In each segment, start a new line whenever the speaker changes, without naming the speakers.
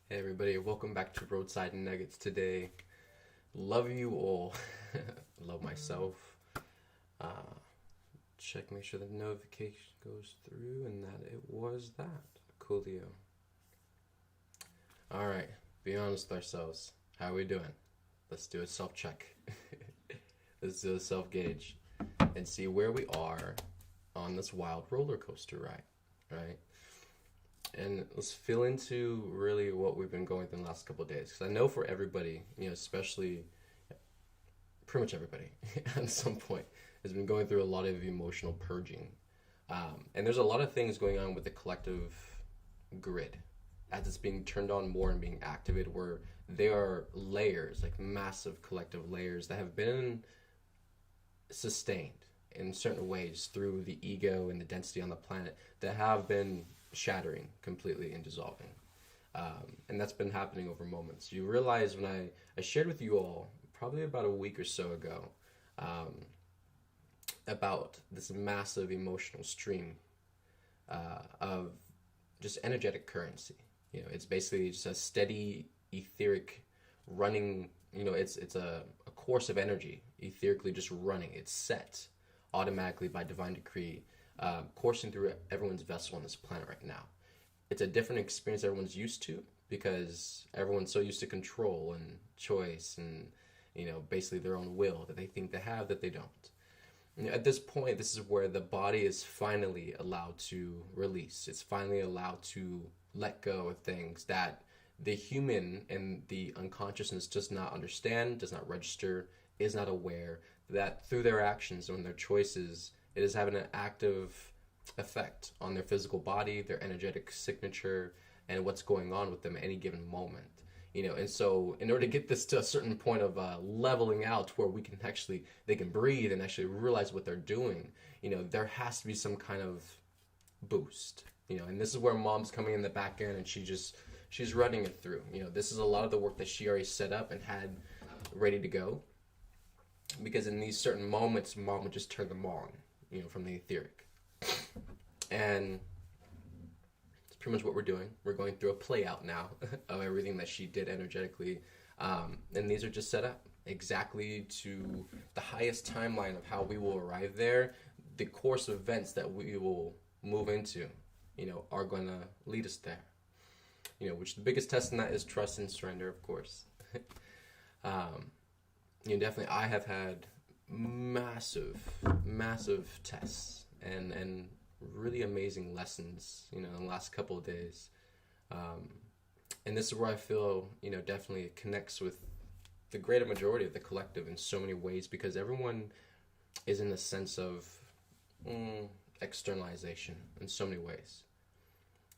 Hey everybody, welcome back to Roadside Nuggets today. Love you all. Love myself. Uh, make sure the notification goes through and that it was that. Coolio. Alright, be honest with ourselves. How are we doing? Let's do a self check. Let's do a self gauge and see where we are on this wild roller coaster ride, right? And let's feel into really what we've been going through the last couple of days. Because I know for everybody, especially pretty much everybody at some point, has been going through a lot of emotional purging. And there's a lot of things going on with the collective grid as it's being turned on more and being activated, where there are layers, like massive collective layers, that have been sustained in certain ways through the ego and the density on the planet that have been shattering completely and dissolving. And that's been happening over moments. You realize when I shared with you all probably about a week or so ago about this massive emotional stream of just energetic currency. It's basically just a steady etheric running. It's a course of energy etherically just running. It's set automatically by divine decree, coursing through everyone's vessel on this planet right now. It's a different experience everyone's used to because everyone's so used to control and choice and basically their own will that they think they have that they don't. At this point, this is where the body is finally allowed to release. It's finally allowed to let go of things that the human and the unconsciousness does not understand, does not register, is not aware that through their actions and their choices, it is having an active effect on their physical body, their energetic signature, and what's going on with them at any given moment. And so in order to get this to a certain point of leveling out to where they can breathe and actually realize what they're doing, there has to be some kind of boost, and this is where mom's coming in the back end and she's running it through. This is a lot of the work that she already set up and had ready to go, because in these certain moments, mom would just turn them on, from the etheric. And pretty much what we're doing. We're going through a play out now of everything that she did energetically. And these are just set up exactly to the highest timeline of how we will arrive there. The course of events that we will move into, are going to lead us there. Which the biggest test in that is trust and surrender, of course. Definitely I have had massive tests and really amazing lessons, in the last couple of days. And this is where I feel, definitely it connects with the greater majority of the collective in so many ways, because everyone is in a sense of externalization in so many ways,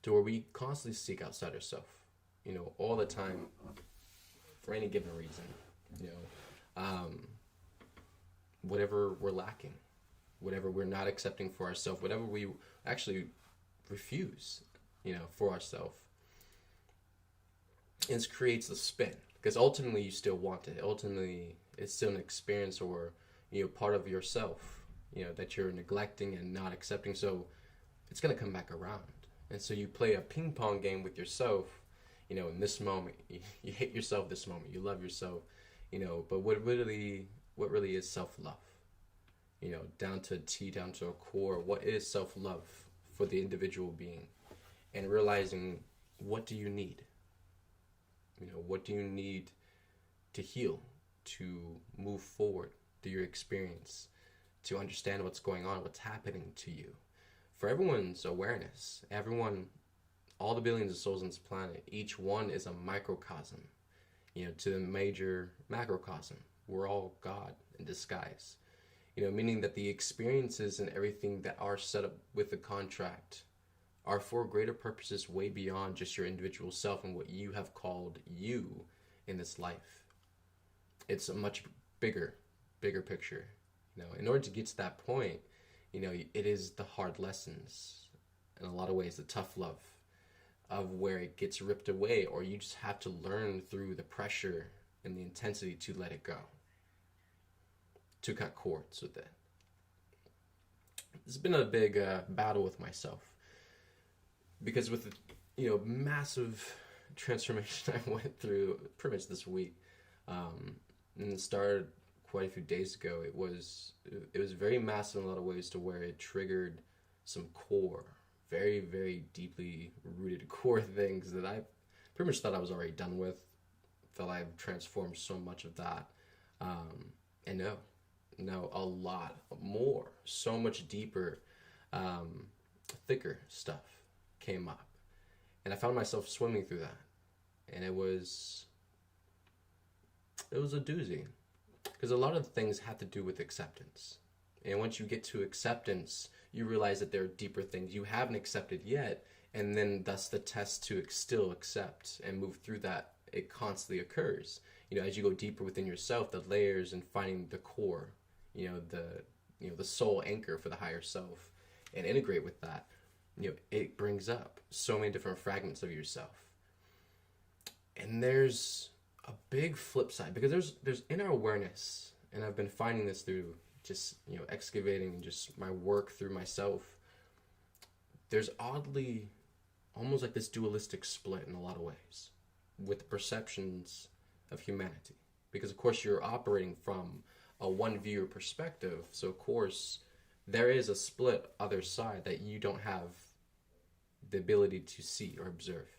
to where we constantly seek outside ourselves, all the time for any given reason, whatever we're lacking, whatever we're not accepting for ourselves, whatever we actually refuse, for ourselves. It creates a spin, because ultimately you still want it. Ultimately, it's still an experience or, part of yourself, that you're neglecting and not accepting. So it's going to come back around. And so you play a ping pong game with yourself, in this moment. You hate yourself this moment. You love yourself, but what really is self-love? Down to a T, down to a core, what is self-love for the individual being? And realizing, what do you need? What do you need to heal, to move forward through your experience, to understand what's going on, what's happening to you? For everyone's awareness, all the billions of souls on this planet, each one is a microcosm, to the major macrocosm. We're all God in disguise. Meaning that the experiences and everything that are set up with the contract are for greater purposes way beyond just your individual self and what you have called you in this life. It's a much bigger picture. In order to get to that point, it is the hard lessons, in a lot of ways, the tough love of where it gets ripped away, or you just have to learn through the pressure and the intensity to let it go, to cut cords with it. It's been a big battle with myself, because with massive transformation I went through pretty much this week, and it started quite a few days ago. It was very massive in a lot of ways, to where it triggered some core, very very deeply rooted core things that I pretty much thought I was already done with. Felt I've transformed so much of that, and no, a lot more, so much deeper, thicker stuff came up, and I found myself swimming through that, and it was a doozy, because a lot of things have to do with acceptance, and once you get to acceptance, you realize that there are deeper things you haven't accepted yet, and then thus the test to still accept and move through that, it constantly occurs. As you go deeper within yourself, the layers, and finding the core, the soul anchor for the higher self, and integrate with that, it brings up so many different fragments of yourself. And there's a big flip side, because there's inner awareness, and I've been finding this through just excavating just my work through myself. There's oddly almost like this dualistic split in a lot of ways with the perceptions of humanity, because of course you're operating from a one viewer perspective, so of course there is a split other side that you don't have the ability to see or observe.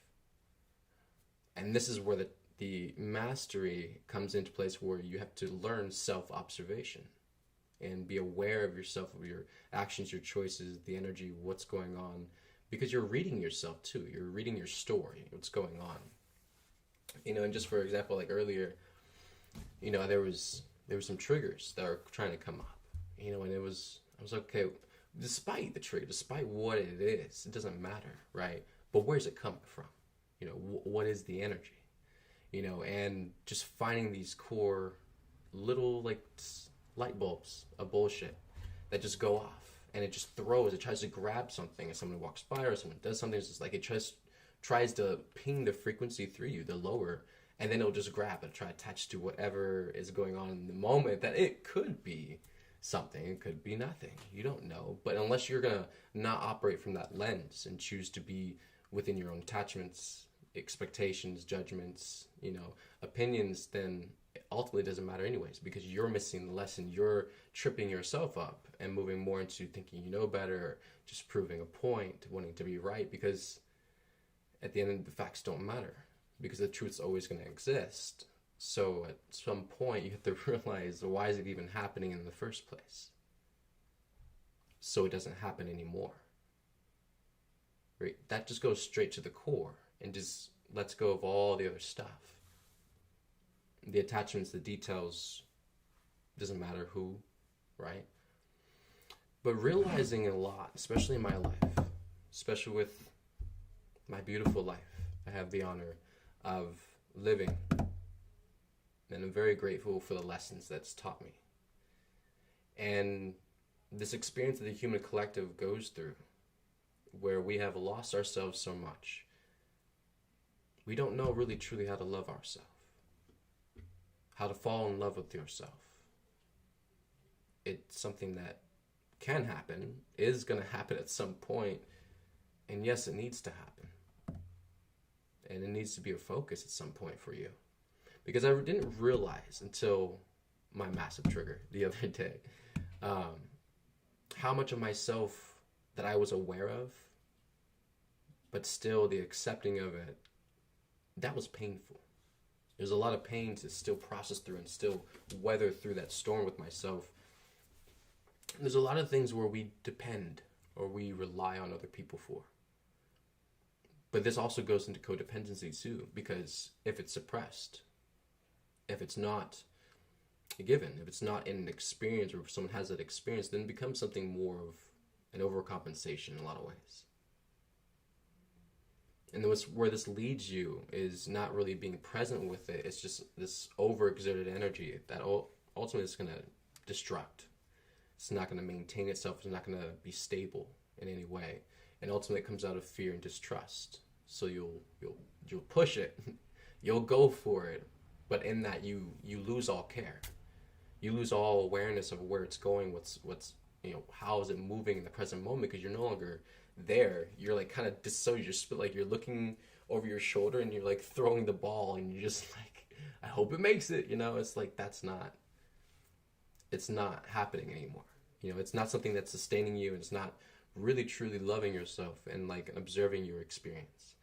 And this is where the mastery comes into place, where you have to learn self-observation and be aware of yourself, of your actions, your choices, the energy, what's going on, because you're reading yourself too. You're reading your story, what's going on. And just for example, like earlier, there was some triggers that are trying to come up, and I was okay, despite the trigger, despite what it is, it doesn't matter, right? But where's it coming from? What is the energy? And just finding these core little like light bulbs of bullshit that just go off, and it just tries to grab something, and someone walks by or someone does something. It's just like it tries to ping the frequency through you, the lower, and then it'll just grab it, try to attach to whatever is going on in the moment. That it could be something, it could be nothing, you don't know. But unless you're gonna not operate from that lens and choose to be within your own attachments, expectations, judgments, opinions, then it ultimately doesn't matter anyways, because you're missing the lesson. You're tripping yourself up and moving more into thinking you know better, just proving a point, wanting to be right, because at the end the facts don't matter, because the truth's always going to exist. So at some point you have to realize, why is it even happening in the first place? So it doesn't happen anymore. Right? That just goes straight to the core and just lets go of all the other stuff. The attachments, the details, doesn't matter who, right? But realizing a lot, especially in my life, especially with my beautiful life I have the honor of living, and I'm very grateful for the lessons that's taught me. And this experience that the human collective goes through, where we have lost ourselves so much, we don't know really truly how to love ourselves, how to fall in love with yourself. It's something that can happen, is going to happen at some point, and yes, it needs to happen. And it needs to be a focus at some point for you. Because I didn't realize until my massive trigger the other day, how much of myself that I was aware of, but still the accepting of it, that was painful. There's a lot of pain to still process through and still weather through that storm with myself. There's a lot of things where we depend or we rely on other people for. But this also goes into codependency too, because if it's suppressed, if it's not given, if it's not in an experience, or if someone has that experience, then it becomes something more of an overcompensation in a lot of ways. And where this leads you is not really being present with it. It's just this overexerted energy that ultimately is going to destruct. It's not going to maintain itself. It's not going to be stable in any way. And ultimately it comes out of fear and distrust. So you'll push it. You'll go for it. But in that you lose all care. You lose all awareness of where it's going, what's how is it moving in the present moment, because you're no longer there. You're like kind of dissociated. You're like you're looking over your shoulder and you're like throwing the ball and you're just like, I hope it makes it, you know? It's like, it's not happening anymore. You know, it's not something that's sustaining you. It's not really truly loving yourself and like observing your experience.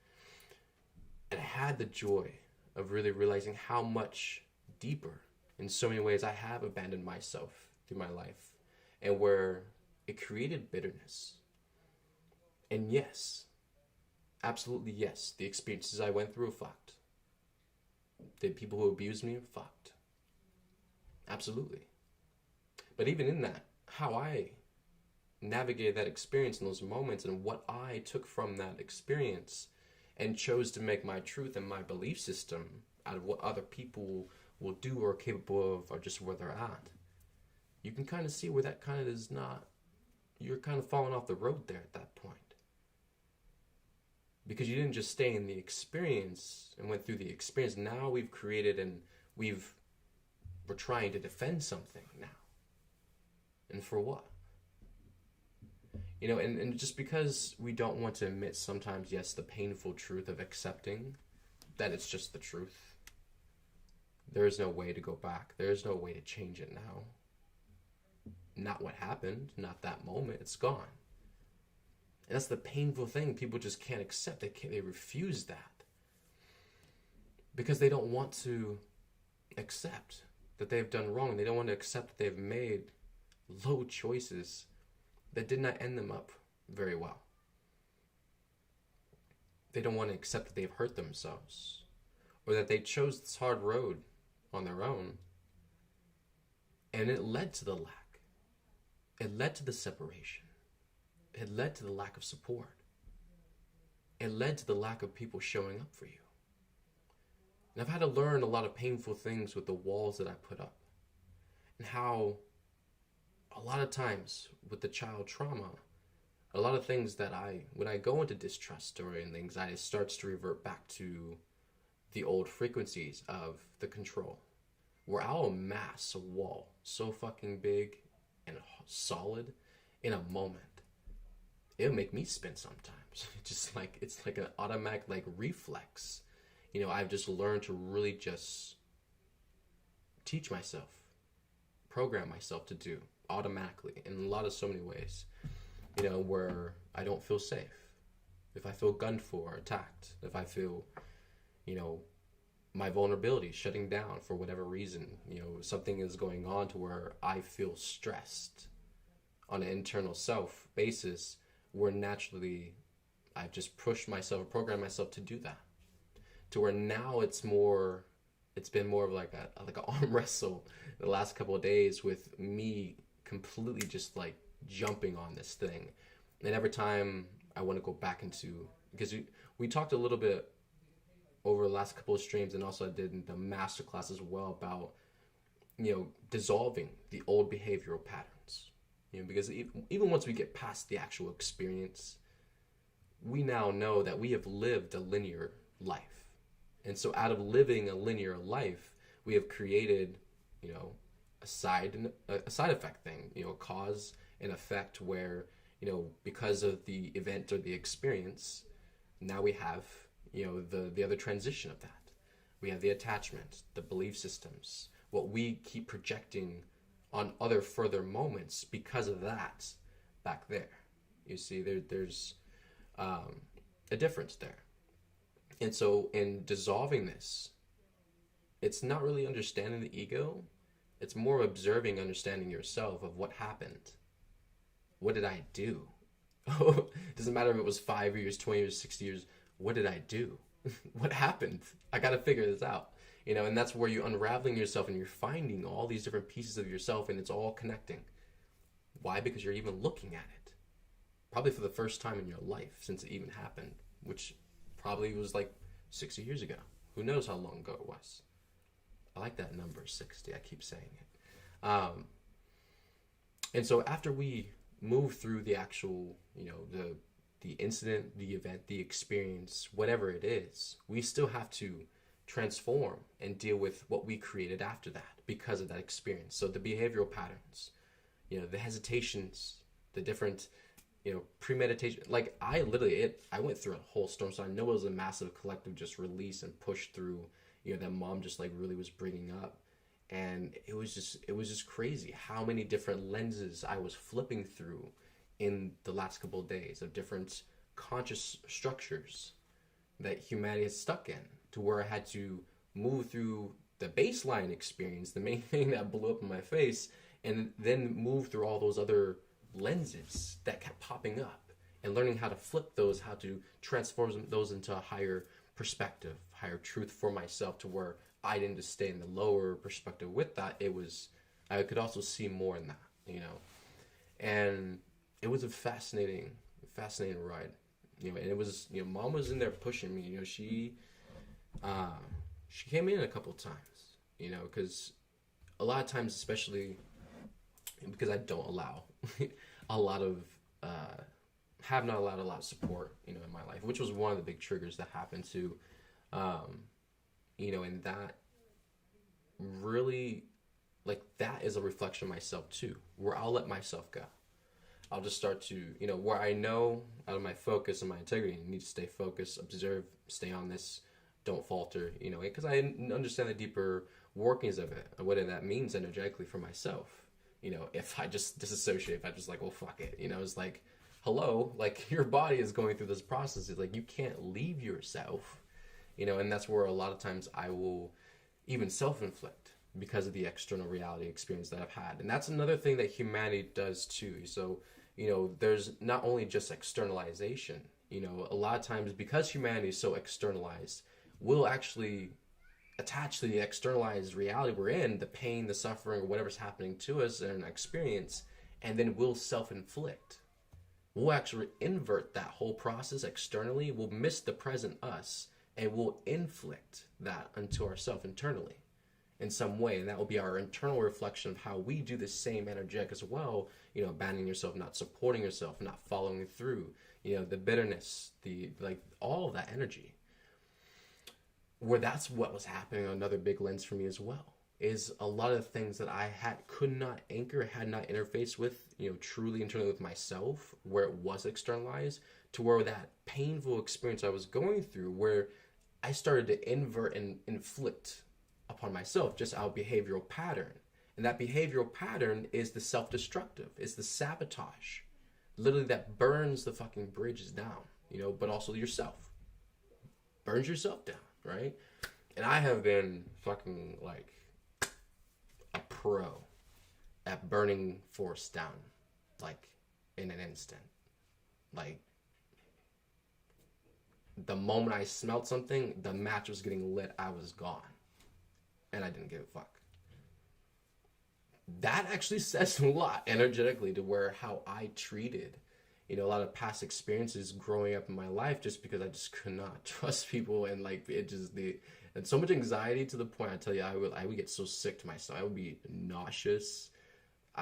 And I had the joy of really realizing how much deeper in so many ways I have abandoned myself through my life, and where it created bitterness. And yes, absolutely yes, the experiences I went through fucked. The people who abused me fucked. Absolutely. But even in that, how I navigated that experience in those moments and what I took from that experience and chose to make my truth and my belief system out of what other people will do or are capable of, or just where they're at, you can kind of see where that kind of is not, you're kind of falling off the road there at that point. Because you didn't just stay in the experience and went through the experience. Now we've created and we're trying to defend something now. And for what? You know, and just because we don't want to admit sometimes, yes, the painful truth of accepting that it's just the truth, there is no way to go back. There is no way to change it now. Not what happened, not that moment, it's gone. And that's the painful thing. People just can't accept. They refuse that. Because they don't want to accept that they've done wrong. They don't want to accept that they've made low choices that did not end them up very well. They don't want to accept that they've hurt themselves, or that they chose this hard road on their own, and it led to the lack. It led to the separation. It led to the lack of support. It led to the lack of people showing up for you. And I've had to learn a lot of painful things with the walls that I put up, and how a lot of times with the child trauma, a lot of things that when I go into distrust or in anxiety, it starts to revert back to the old frequencies of the control, where I'll amass a wall so fucking big and solid in a moment. It'll make me spin sometimes. Just like, it's like an automatic like reflex. You know, I've just learned to really just teach myself, program myself to do automatically in so many ways, you know, where I don't feel safe. If I feel gunned for or attacked, if I feel, you know, my vulnerability shutting down for whatever reason, you know, something is going on to where I feel stressed on an internal self basis, where naturally I've just pushed myself, programmed myself to do that, to where now it's been more of like an arm wrestle the last couple of days with me completely just like jumping on this thing. And every time I want to go back into, because we talked a little bit over the last couple of streams, and also I did in the masterclass as well, about, you know, dissolving the old behavioral patterns. You know, because even once we get past the actual experience, we now know that we have lived a linear life. And so out of living a linear life, we have created, you know, a side effect thing, you know, cause and effect, where, you know, because of the event or the experience, now we have, you know, the other transition of that. We have the attachment, the belief systems, what we keep projecting on other further moments because of that back there. You see, there's a difference there. And so in dissolving this, it's not really understanding the ego. It's more observing, understanding yourself of what happened. What did I do? Doesn't matter if it was 5 years, 20 years, 60 years. What did I do? What happened? I got to figure this out. You know, and that's where you're unraveling yourself and you're finding all these different pieces of yourself, and it's all connecting. Why? Because you're even looking at it. Probably for the first time in your life since it even happened, which probably was like 60 years ago. Who knows how long ago it was? I like that number, 60. I keep saying it. And so after we move through the actual, you know, the incident, the event, the experience, whatever it is, we still have to transform and deal with what we created after that because of that experience. So the behavioral patterns, you know, the hesitations, the different, premeditation. Like I went through a whole storm, so I know it was a massive collective just release and push through, that mom just like really was bringing up. And it was just crazy how many different lenses I was flipping through in the last couple of days of different conscious structures that humanity is stuck in, to where I had to move through the baseline experience, the main thing that blew up in my face, and then move through all those other lenses that kept popping up, and learning how to flip those, how to transform those into a higher perspective, higher truth for myself, to where I didn't just stay in the lower perspective with that. I could also see more in that, and it was a fascinating ride, and it was, mom was in there pushing me, she came in a couple of times, because a lot of times, especially because I don't allow a lot of, have not allowed a lot of support, in my life, which was one of the big triggers that happened to, and that really, like, that is a reflection of myself too, where I'll let myself go. I'll just start to, where I know out of my focus and my integrity, I need to stay focused, observe, stay on this, don't falter, because I understand the deeper workings of it, and what that means energetically for myself. If I just disassociate, if I just like, well, fuck it, it's like, hello, like, your body is going through this process. It's like, you can't leave yourself, and that's where a lot of times I will even self-inflict because of the external reality experience that I've had. And that's another thing that humanity does too. So, there's not only just externalization, a lot of times, because humanity is so externalized, we'll actually attach to the externalized reality we're in, the pain, the suffering, or whatever's happening to us in an experience, and then we'll self-inflict. We'll actually invert that whole process externally. We'll miss the present us, and we'll inflict that unto ourselves internally in some way. And that will be our internal reflection of how we do the same energetic as well, abandoning yourself, not supporting yourself, not following through, the bitterness, all of that energy. Where that's what was happening, another big lens for me as well, is a lot of things that I could not anchor, had not interfaced with, truly internally with myself, where it was externalized, to where that painful experience I was going through, where I started to invert and inflict upon myself just our behavioral pattern. And that behavioral pattern is the self-destructive, it's the sabotage, literally, that burns the fucking bridges down, but also yourself. Burns yourself down, right? And I have been fucking like a pro at burning force down, like, in an instant. Like, the moment I smelled something, the match was getting lit, I was gone. And I didn't give a fuck. That actually says a lot energetically to where how I treated, a lot of past experiences growing up in my life, just because I just could not trust people, and like, and so much anxiety to the point, I tell you, I would get so sick to myself. I would be nauseous.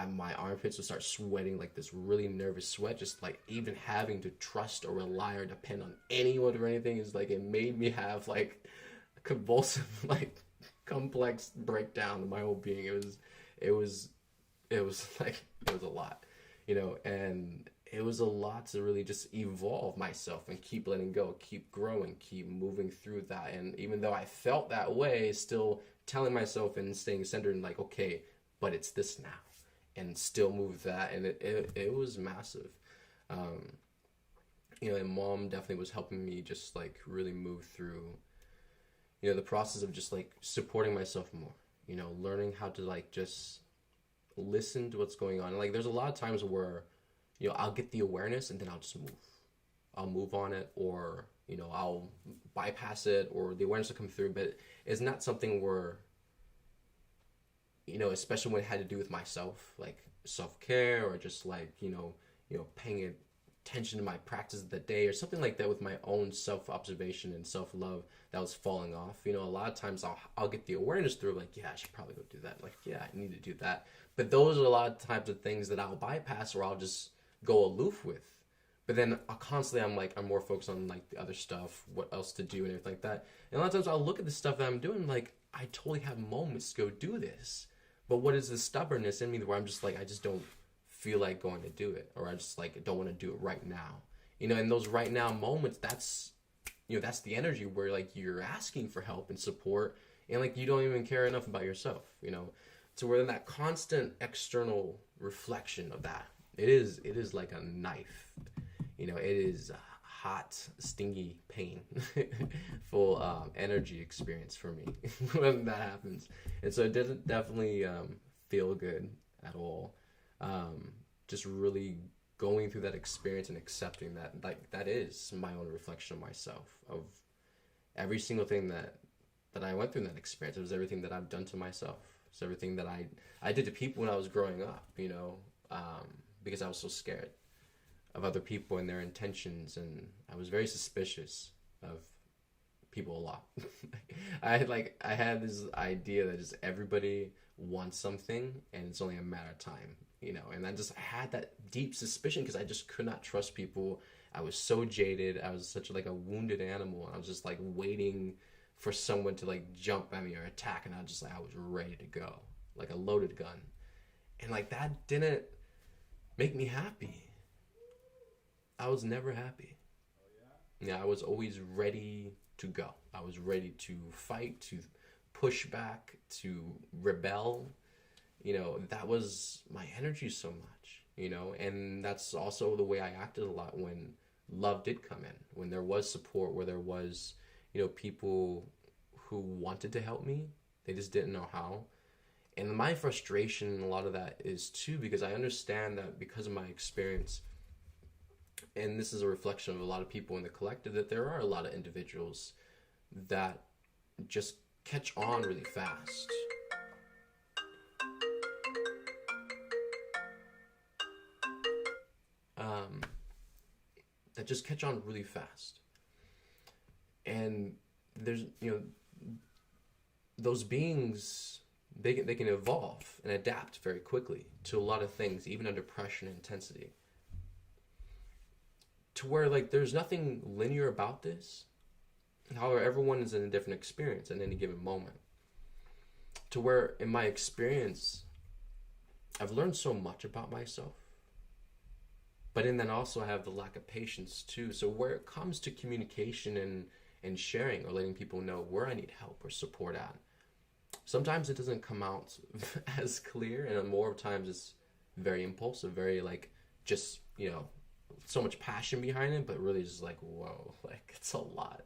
My armpits would start sweating, like this really nervous sweat, just like even having to trust or rely or depend on anyone or anything is like, it made me have like a convulsive, like, complex breakdown of my whole being. It was like, it was a lot, and it was a lot to really just evolve myself and keep letting go, keep growing, keep moving through that. And even though I felt that way, still telling myself and staying centered and like, okay, but it's this now, and still move that. And it was massive. And mom definitely was helping me just like really move through, the process of just like supporting myself more, learning how to like just listen to what's going on. And like, there's a lot of times where, I'll get the awareness and then I'll just move. I'll move on it, or, I'll bypass it, or the awareness will come through. But it's not something where, especially when it had to do with myself, like self-care, or just like, paying attention to my practice of the day or something like that, with my own self-observation and self-love that was falling off. A lot of times I'll get the awareness through, like, yeah, I should probably go do that. Like, yeah, I need to do that. But those are a lot of types of things that I'll bypass, or I'll just go aloof with. But then I'm more focused on like the other stuff, what else to do and everything like that. And a lot of times I'll look at the stuff that I'm doing, like, I totally have moments to go do this. But what is the stubbornness in me where I'm just like, I just don't feel like going to do it, or I just like don't want to do it right now. In those right now moments, that's the energy where like you're asking for help and support, and like you don't even care enough about yourself, to where in that constant external reflection of that, it is like a knife, it is a hot, stingy pain full energy experience for me when that happens. And so it doesn't definitely feel good at all. Just really going through that experience and accepting that, like, that is my own reflection of myself, of every single thing that I went through in that experience. It was everything that I've done to myself. It's everything that I did to people when I was growing up, because I was so scared of other people and their intentions, and I was very suspicious of people a lot. I had this idea that just everybody wants something and it's only a matter of time, and I had that deep suspicion because I just could not trust people. I was so jaded. I was such like a wounded animal. I was just like waiting for someone to like jump at me or attack, and I was ready to go, like a loaded gun. And like that didn't make me happy. I was never happy. Yeah, I was always ready to go. I was ready to fight, to push back, to rebel. That was my energy so much, and that's also the way I acted a lot when love did come in, when there was support, where there was, people who wanted to help me. They just didn't know how. And my frustration, a lot of that is too, because I understand that because of my experience, and this is a reflection of a lot of people in the collective, that there are a lot of individuals that just catch on really fast. That just catch on really fast. And there's, those beings, they can evolve and adapt very quickly to a lot of things, even under pressure and intensity. To where like there's nothing linear about this. However, everyone is in a different experience at any given moment. To where in my experience, I've learned so much about myself. But in that also I have the lack of patience too. So where it comes to communication and sharing or letting people know where I need help or support at, sometimes it doesn't come out as clear, and more times it's very impulsive, very like just, so much passion behind it, but really just like, whoa, like it's a lot,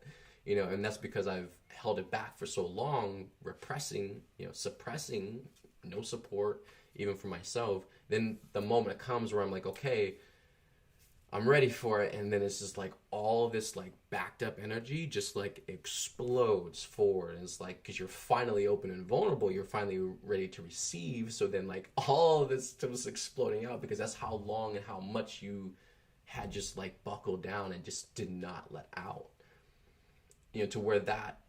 and that's because I've held it back for so long, repressing, suppressing, no support, even for myself. Then the moment it comes where I'm like, okay, I'm ready for it, and then it's just like all this like backed up energy just like explodes forward, and it's like because you're finally open and vulnerable, you're finally ready to receive. So then like all of this stuff is exploding out because that's how long and how much you had just like buckled down and just did not let out. To where that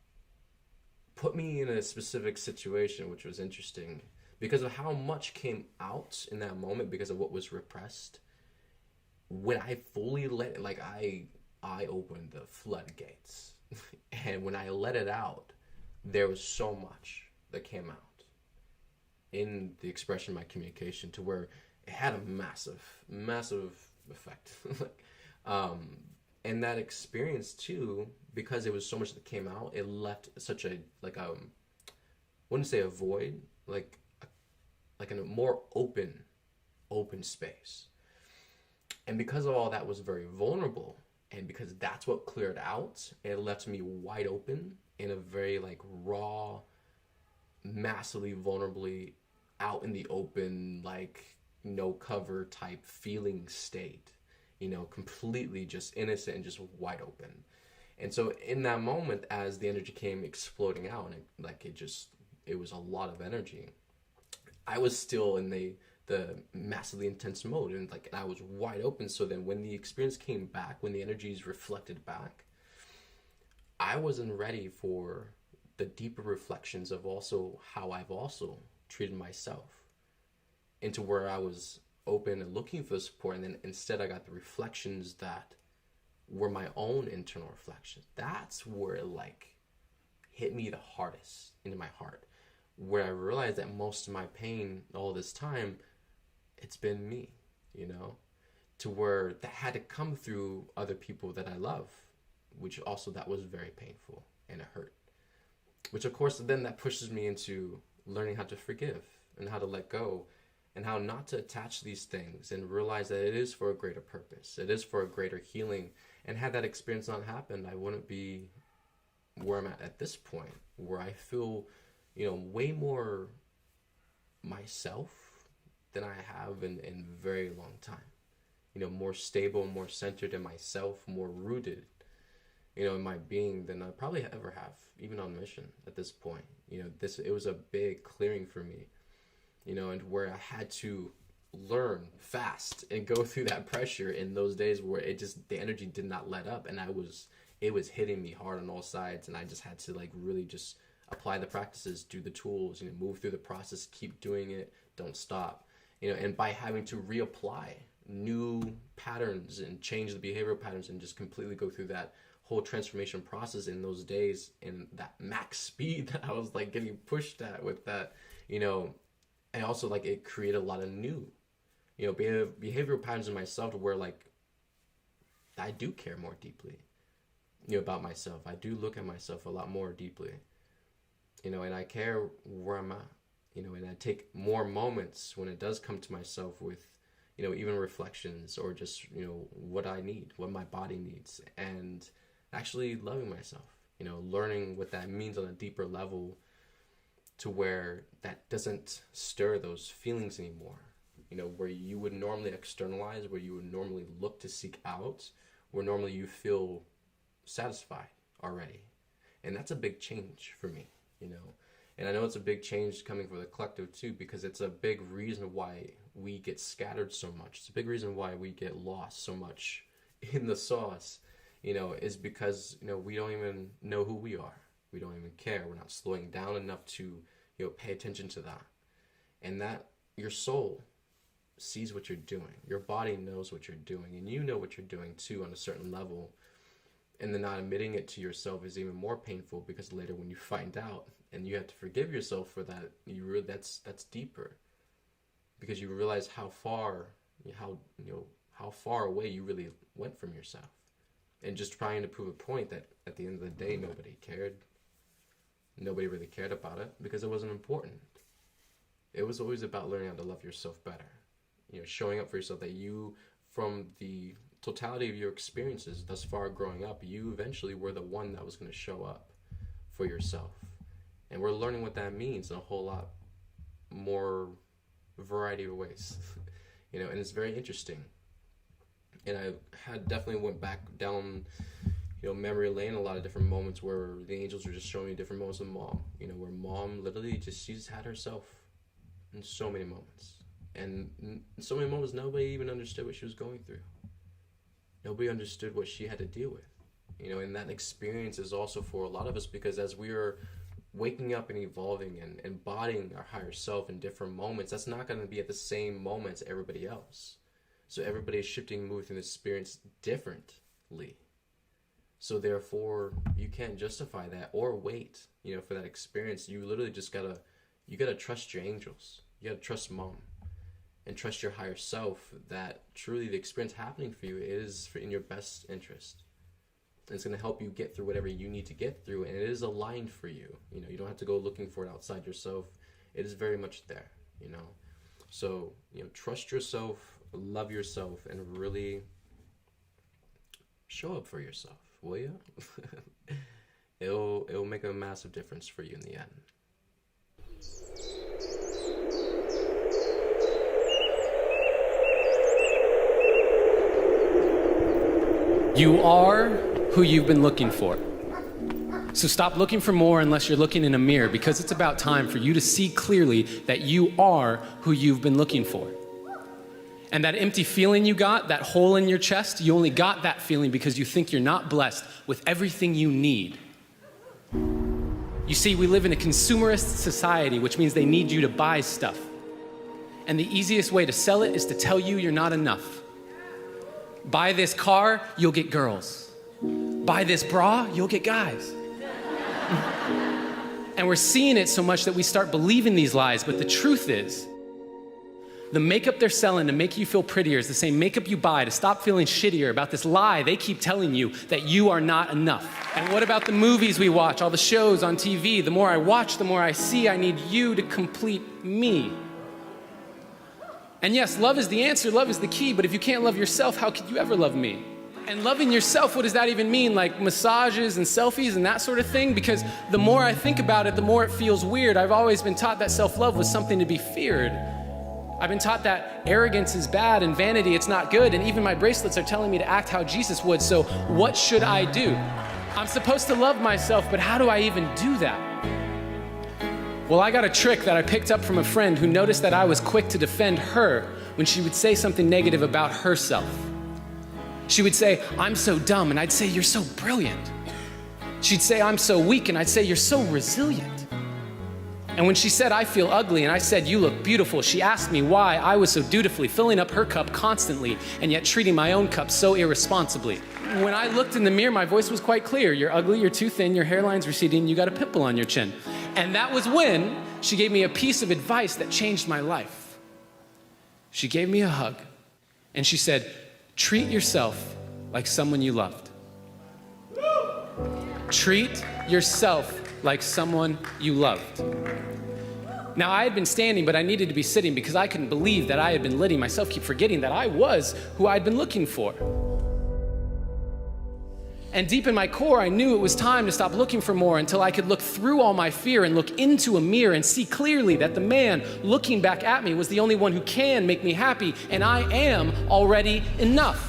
put me in a specific situation, which was interesting because of how much came out in that moment because of what was repressed. When I fully let it, like I opened the floodgates, and when I let it out, there was so much that came out in the expression of my communication, to where it had a massive effect. And that experience too, because it was so much that came out, it left such a wouldn't say a void, like in a more open space. And because of all that was very vulnerable, and because that's what cleared out, it left me wide open in a very like raw, massively vulnerably out in the open, like no cover type feeling state, completely just innocent and just wide open. And so in that moment, as the energy came exploding out, and it was a lot of energy, I was still in the massively intense mode, and I was wide open. So then when the experience came back, when the energies reflected back, I wasn't ready for the deeper reflections of also how I've also treated myself, into where I was open and looking for support. And then instead I got the reflections that were my own internal reflections. That's where it hit me the hardest into my heart, where I realized that most of my pain all this time, it's been me. you know, to where that had to come through other people that I love, which also that was very painful and it hurt. Which of course then that pushes me into learning how to forgive and how to let go and how not to attach these things and realize that it is for a greater purpose. It is for a greater healing. And had that experience not happened, I wouldn't be where I'm at this point, where I feel, way more myself than I have in a very long time. More stable, more centered in myself, more rooted, in my being than I probably ever have, even on mission at this point. It was a big clearing for me, and where I had to learn fast and go through that pressure in those days where the energy did not let up, and it was hitting me hard on all sides, and I just had to really just apply the practices, do the tools, move through the process, keep doing it, don't stop, and by having to reapply new patterns and change the behavioral patterns and just completely go through that whole transformation process in those days in that max speed that I was getting pushed at with that, and also it created a lot of new, behavioral patterns in myself where I do care more deeply, about myself. I do look at myself a lot more deeply, and I care where I'm at, and I take more moments when it does come to myself with, even reflections or just, what I need, what my body needs, and actually loving myself, learning what that means on a deeper level to where that doesn't stir those feelings anymore, where you would normally externalize, where you would normally look to seek out, where normally you feel satisfied already. And that's a big change for me, and I know it's a big change coming for the collective too, because it's a big reason why we get scattered so much. It's a big reason why we get lost so much in the sauce, is because, we don't even know who we are. We don't even care. We're not slowing down enough to, pay attention to that. And that your soul sees what you're doing. Your body knows what you're doing, and you know what you're doing too on a certain level. And then not admitting it to yourself is even more painful, because later when you find out and you have to forgive yourself for that, that's deeper, because you realize how far away you really went from yourself, and just trying to prove a point that at the end of the day nobody cared. Nobody really cared about it because it wasn't important. It was always about learning how to love yourself better, showing up for yourself, that you, from the totality of your experiences thus far growing up, you eventually were the one that was going to show up for yourself. And we're learning what that means in a whole lot more variety of ways, and it's very interesting. And I had definitely went back down, memory lane, a lot of different moments where the angels were just showing me different moments of mom, where mom literally she just had herself in so many moments. And in so many moments, nobody even understood what she was going through. Nobody understood what she had to deal with, and that experience is also for a lot of us, because as we are waking up and evolving and embodying our higher self in different moments, that's not going to be at the same moment as everybody else. So everybody is shifting, moving through this experience differently. So therefore, you can't justify that or wait, for that experience. You literally just gotta trust your angels. You gotta trust mom, and trust your higher self that truly the experience happening for you is in your best interest. It's going to help you get through whatever you need to get through, and it is aligned for you. You don't have to go looking for it outside yourself. It is very much there, So, trust yourself, love yourself, and really show up for yourself, will you? It'll make a massive difference for you in the end.
You are who you've been looking for. So stop looking for more unless you're looking in a mirror, because it's about time for you to see clearly that you are who you've been looking for. And that empty feeling you got, that hole in your chest, you only got that feeling because you think you're not blessed with everything you need. You see, we live in a consumerist society, which means they need you to buy stuff. And the easiest way to sell it is to tell you you're not enough. Buy this car, you'll get girls. Buy this bra, you'll get guys. And we're seeing it so much that we start believing these lies, but the truth is, The makeup they're selling to make you feel prettier is the same makeup you buy to stop feeling shittier about this lie they keep telling you that you are not enough. And what about the movies we watch, all the shows on TV? The more I watch, the more I see I need you to complete me. And yes, love is the answer, love is the key, but if you can't love yourself, how could you ever love me? And loving yourself, what does that even mean? Like massages and selfies and that sort of thing? Because the more I think about it, the more it feels weird. I've always been taught that self-love was something to be feared. I've been taught that arrogance is bad and vanity, it's not good, and even my bracelets are telling me to act how Jesus would, so what should I do? I'm supposed to love myself, but how do I even do that? Well, I got a trick that I picked up from a friend who noticed that I was quick to defend her when she would say something negative about herself. She would say, I'm so dumb, and I'd say, you're so brilliant. She'd say, I'm so weak, and I'd say, you're so resilient. And when she said, I feel ugly, and I said, you look beautiful, she asked me why I was so dutifully filling up her cup constantly and yet treating my own cup so irresponsibly. When I looked in the mirror, my voice was quite clear. You're ugly, you're too thin, your hairline's receding, you got a pimple on your chin. And that was when she gave me a piece of advice that changed my life. She gave me a hug, and she said, treat yourself like someone you loved. Treat yourself like someone you loved. Now, I had been standing, but I needed to be sitting because I couldn't believe that I had been letting myself keep forgetting that I was who I'd been looking for. And deep in my core, I knew it was time to stop looking for more until I could look through all my fear and look into a mirror and see clearly that the man looking back at me was the only one who can make me happy, and I am already enough.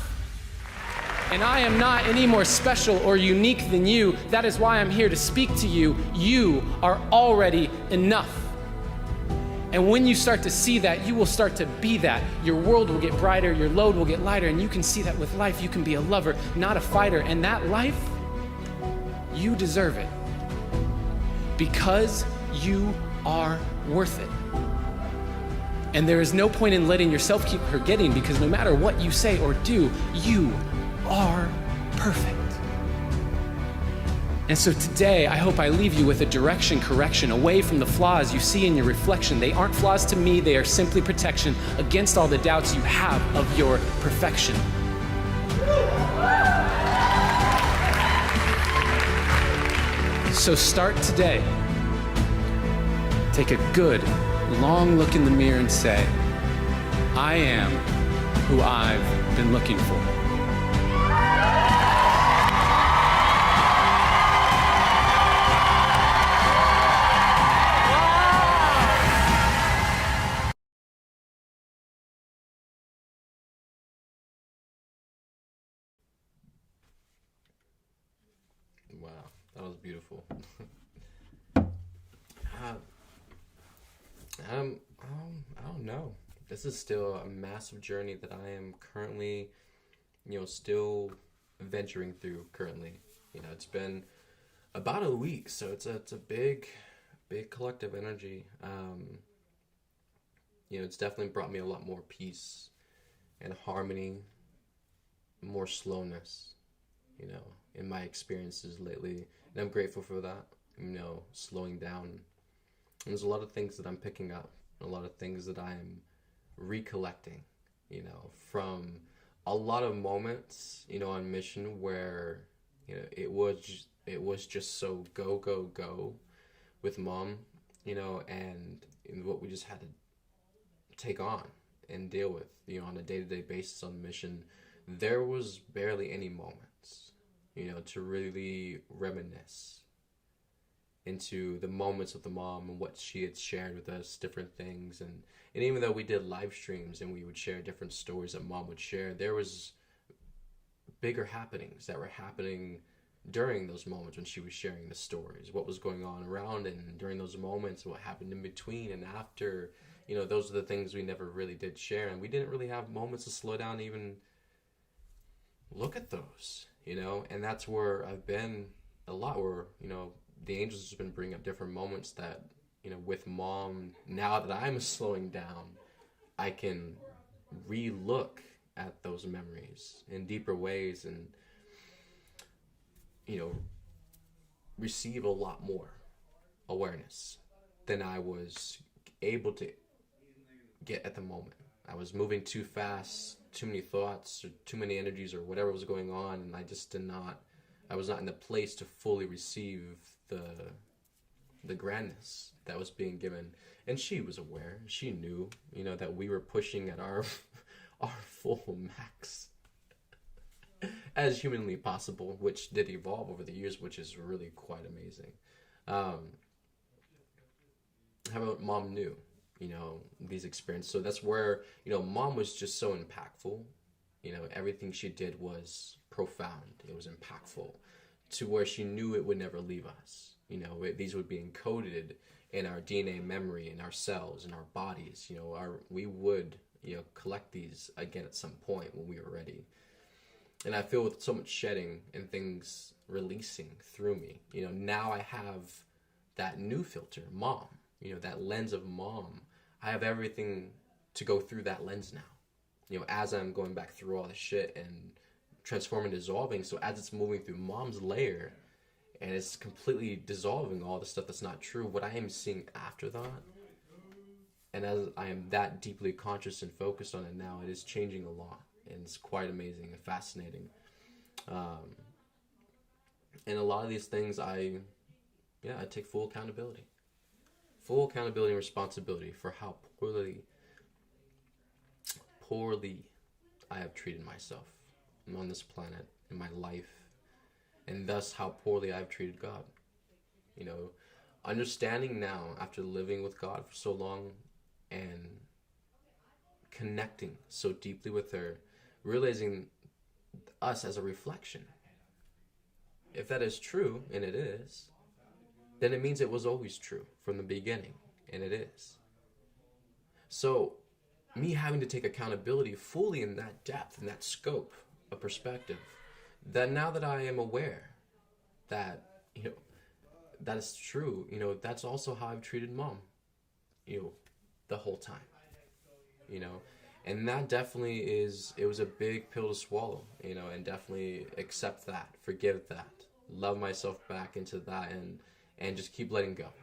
And I am not any more special or unique than you. That is why I'm here to speak to you. You are already enough. And when you start to see that, you will start to be that. Your world will get brighter, your load will get lighter, and you can see that with life, you can be a lover, not a fighter. And that life, you deserve it. Because you are worth it. And there is no point in letting yourself keep forgetting, because no matter what you say or do, you are perfect. And so today, I hope I leave you with a direction correction away from the flaws you see in your reflection. They aren't flaws to me, they are simply protection against all the doubts you have of your perfection. So start today. Take a good, long look in the mirror and say, I am who I've been looking for.
Wow, that was beautiful. I don't know. This is still a massive journey that I am currently, still venturing through currently. It's been about a week, so it's a big collective energy. It's definitely brought me a lot more peace and harmony, more slowness, in my experiences lately. And I'm grateful for that, slowing down. And there's a lot of things that I'm picking up, a lot of things that I'm recollecting, from a lot of moments, on mission where, it was just so go with mom, and what we just had to take on and deal with, on a day-to-day basis on mission. There was barely any moments, to really reminisce into the moments of the mom and what she had shared with us, different things. And even though we did live streams and we would share different stories that mom would share, there was bigger happenings that were happening during those moments when she was sharing the stories, what was going on around, and during those moments, what happened in between and after. Those are the things we never really did share, and we didn't really have moments to slow down and even look at those, and that's where I've been a lot, where, the angels has been bringing up different moments that, with mom, now that I'm slowing down, I can re-look at those memories in deeper ways and, receive a lot more awareness than I was able to get at the moment. I was moving too fast, too many thoughts, or too many energies, or whatever was going on, and I was not in the place to fully receive the grandness that was being given. And she was aware. She knew, that we were pushing at our our full max as humanly possible, which did evolve over the years, which is really quite amazing. How about mom knew, these experiences? So that's where, mom was just so impactful. Everything she did was profound. It was impactful to where she knew it would never leave us. These would be encoded in our DNA memory, in our cells, in our bodies. We would, collect these again at some point when we were ready. And I feel with so much shedding and things releasing through me, now I have that new filter, mom, that lens of mom. I have everything to go through that lens now, as I'm going back through all the shit and transforming, dissolving. So as it's moving through mom's layer and it's completely dissolving all the stuff that's not true, what I am seeing after that, and as I am that deeply conscious and focused on it now, it is changing a lot. And it's quite amazing and fascinating. And a lot of these things I take full accountability. Full accountability and responsibility for how poorly I have treated myself on this planet, in my life, and thus how poorly I've treated God. Understanding now, after living with God for so long and connecting so deeply with her, realizing us as a reflection. If that is true, and it is, then it means it was always true from the beginning, and it is. So, me having to take accountability fully in that depth, in that scope of perspective, that now that I am aware that, that is true, that's also how I've treated mom, the whole time, And that definitely it was a big pill to swallow, and definitely accept that, forgive that, love myself back into that, and just keep letting go,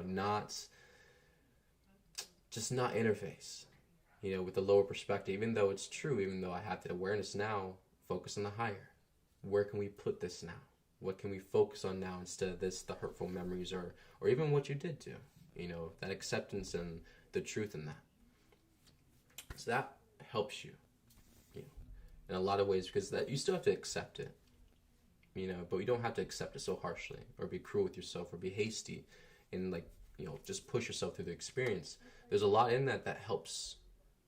not interface, with the lower perspective, even though it's true, even though I have the awareness now, focus on the higher. Where can we put this now? What can we focus on now instead of the hurtful memories or even what you did do, that acceptance and the truth in that. So that helps you, in a lot of ways, because that you still have to accept it, but you don't have to accept it so harshly or be cruel with yourself or be hasty and just push yourself through the experience. There's a lot in that helps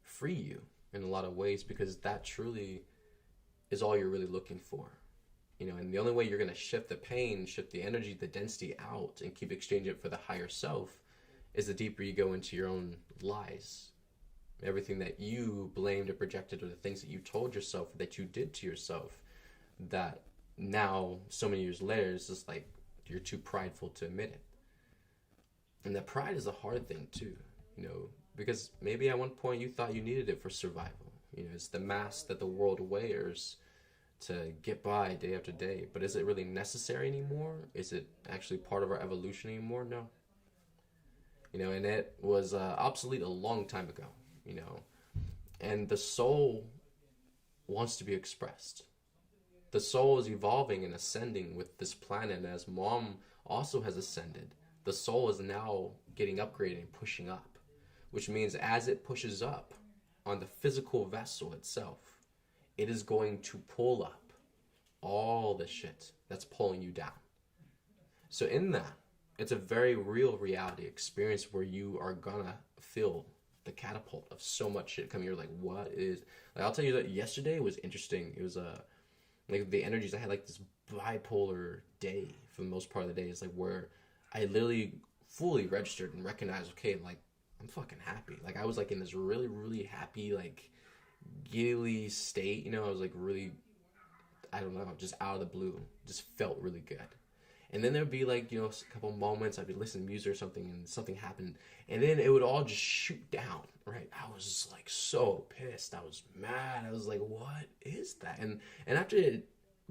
free you in a lot of ways, because that truly is all you're really looking for, and the only way you're going to shift the pain, shift the energy, the density out and keep exchanging it for the higher self is the deeper you go into your own lies. Everything that you blamed or projected, or the things that you told yourself that you did to yourself, that now so many years later it's just like you're too prideful to admit it. And that pride is a hard thing too, because maybe at one point you thought you needed it for survival. It's the mask that the world wears to get by day after day. But is it really necessary anymore? Is it actually part of our evolution anymore? No. And it was obsolete a long time ago. And the soul wants to be expressed. The soul is evolving and ascending with this planet, and as mom also has ascended, the soul is now getting upgraded and pushing up, which means as it pushes up on the physical vessel itself, it is going to pull up all the shit that's pulling you down. So in that, it's a very real reality experience where you are gonna feel the catapult of so much shit coming. You're like, what is, I'll tell you that yesterday was interesting. It was the energies, I had this bipolar day for the most part of the day. It's where I literally fully registered and recognized, okay, I'm fucking happy. I was in this really, really happy, giddily state, I was really, I don't know, just out of the blue, just felt really good. And then there'd be a couple moments I'd be listening to music or something, and something happened, and then it would all just shoot down, right? I was just so pissed. I was mad. I was like, what is that? And after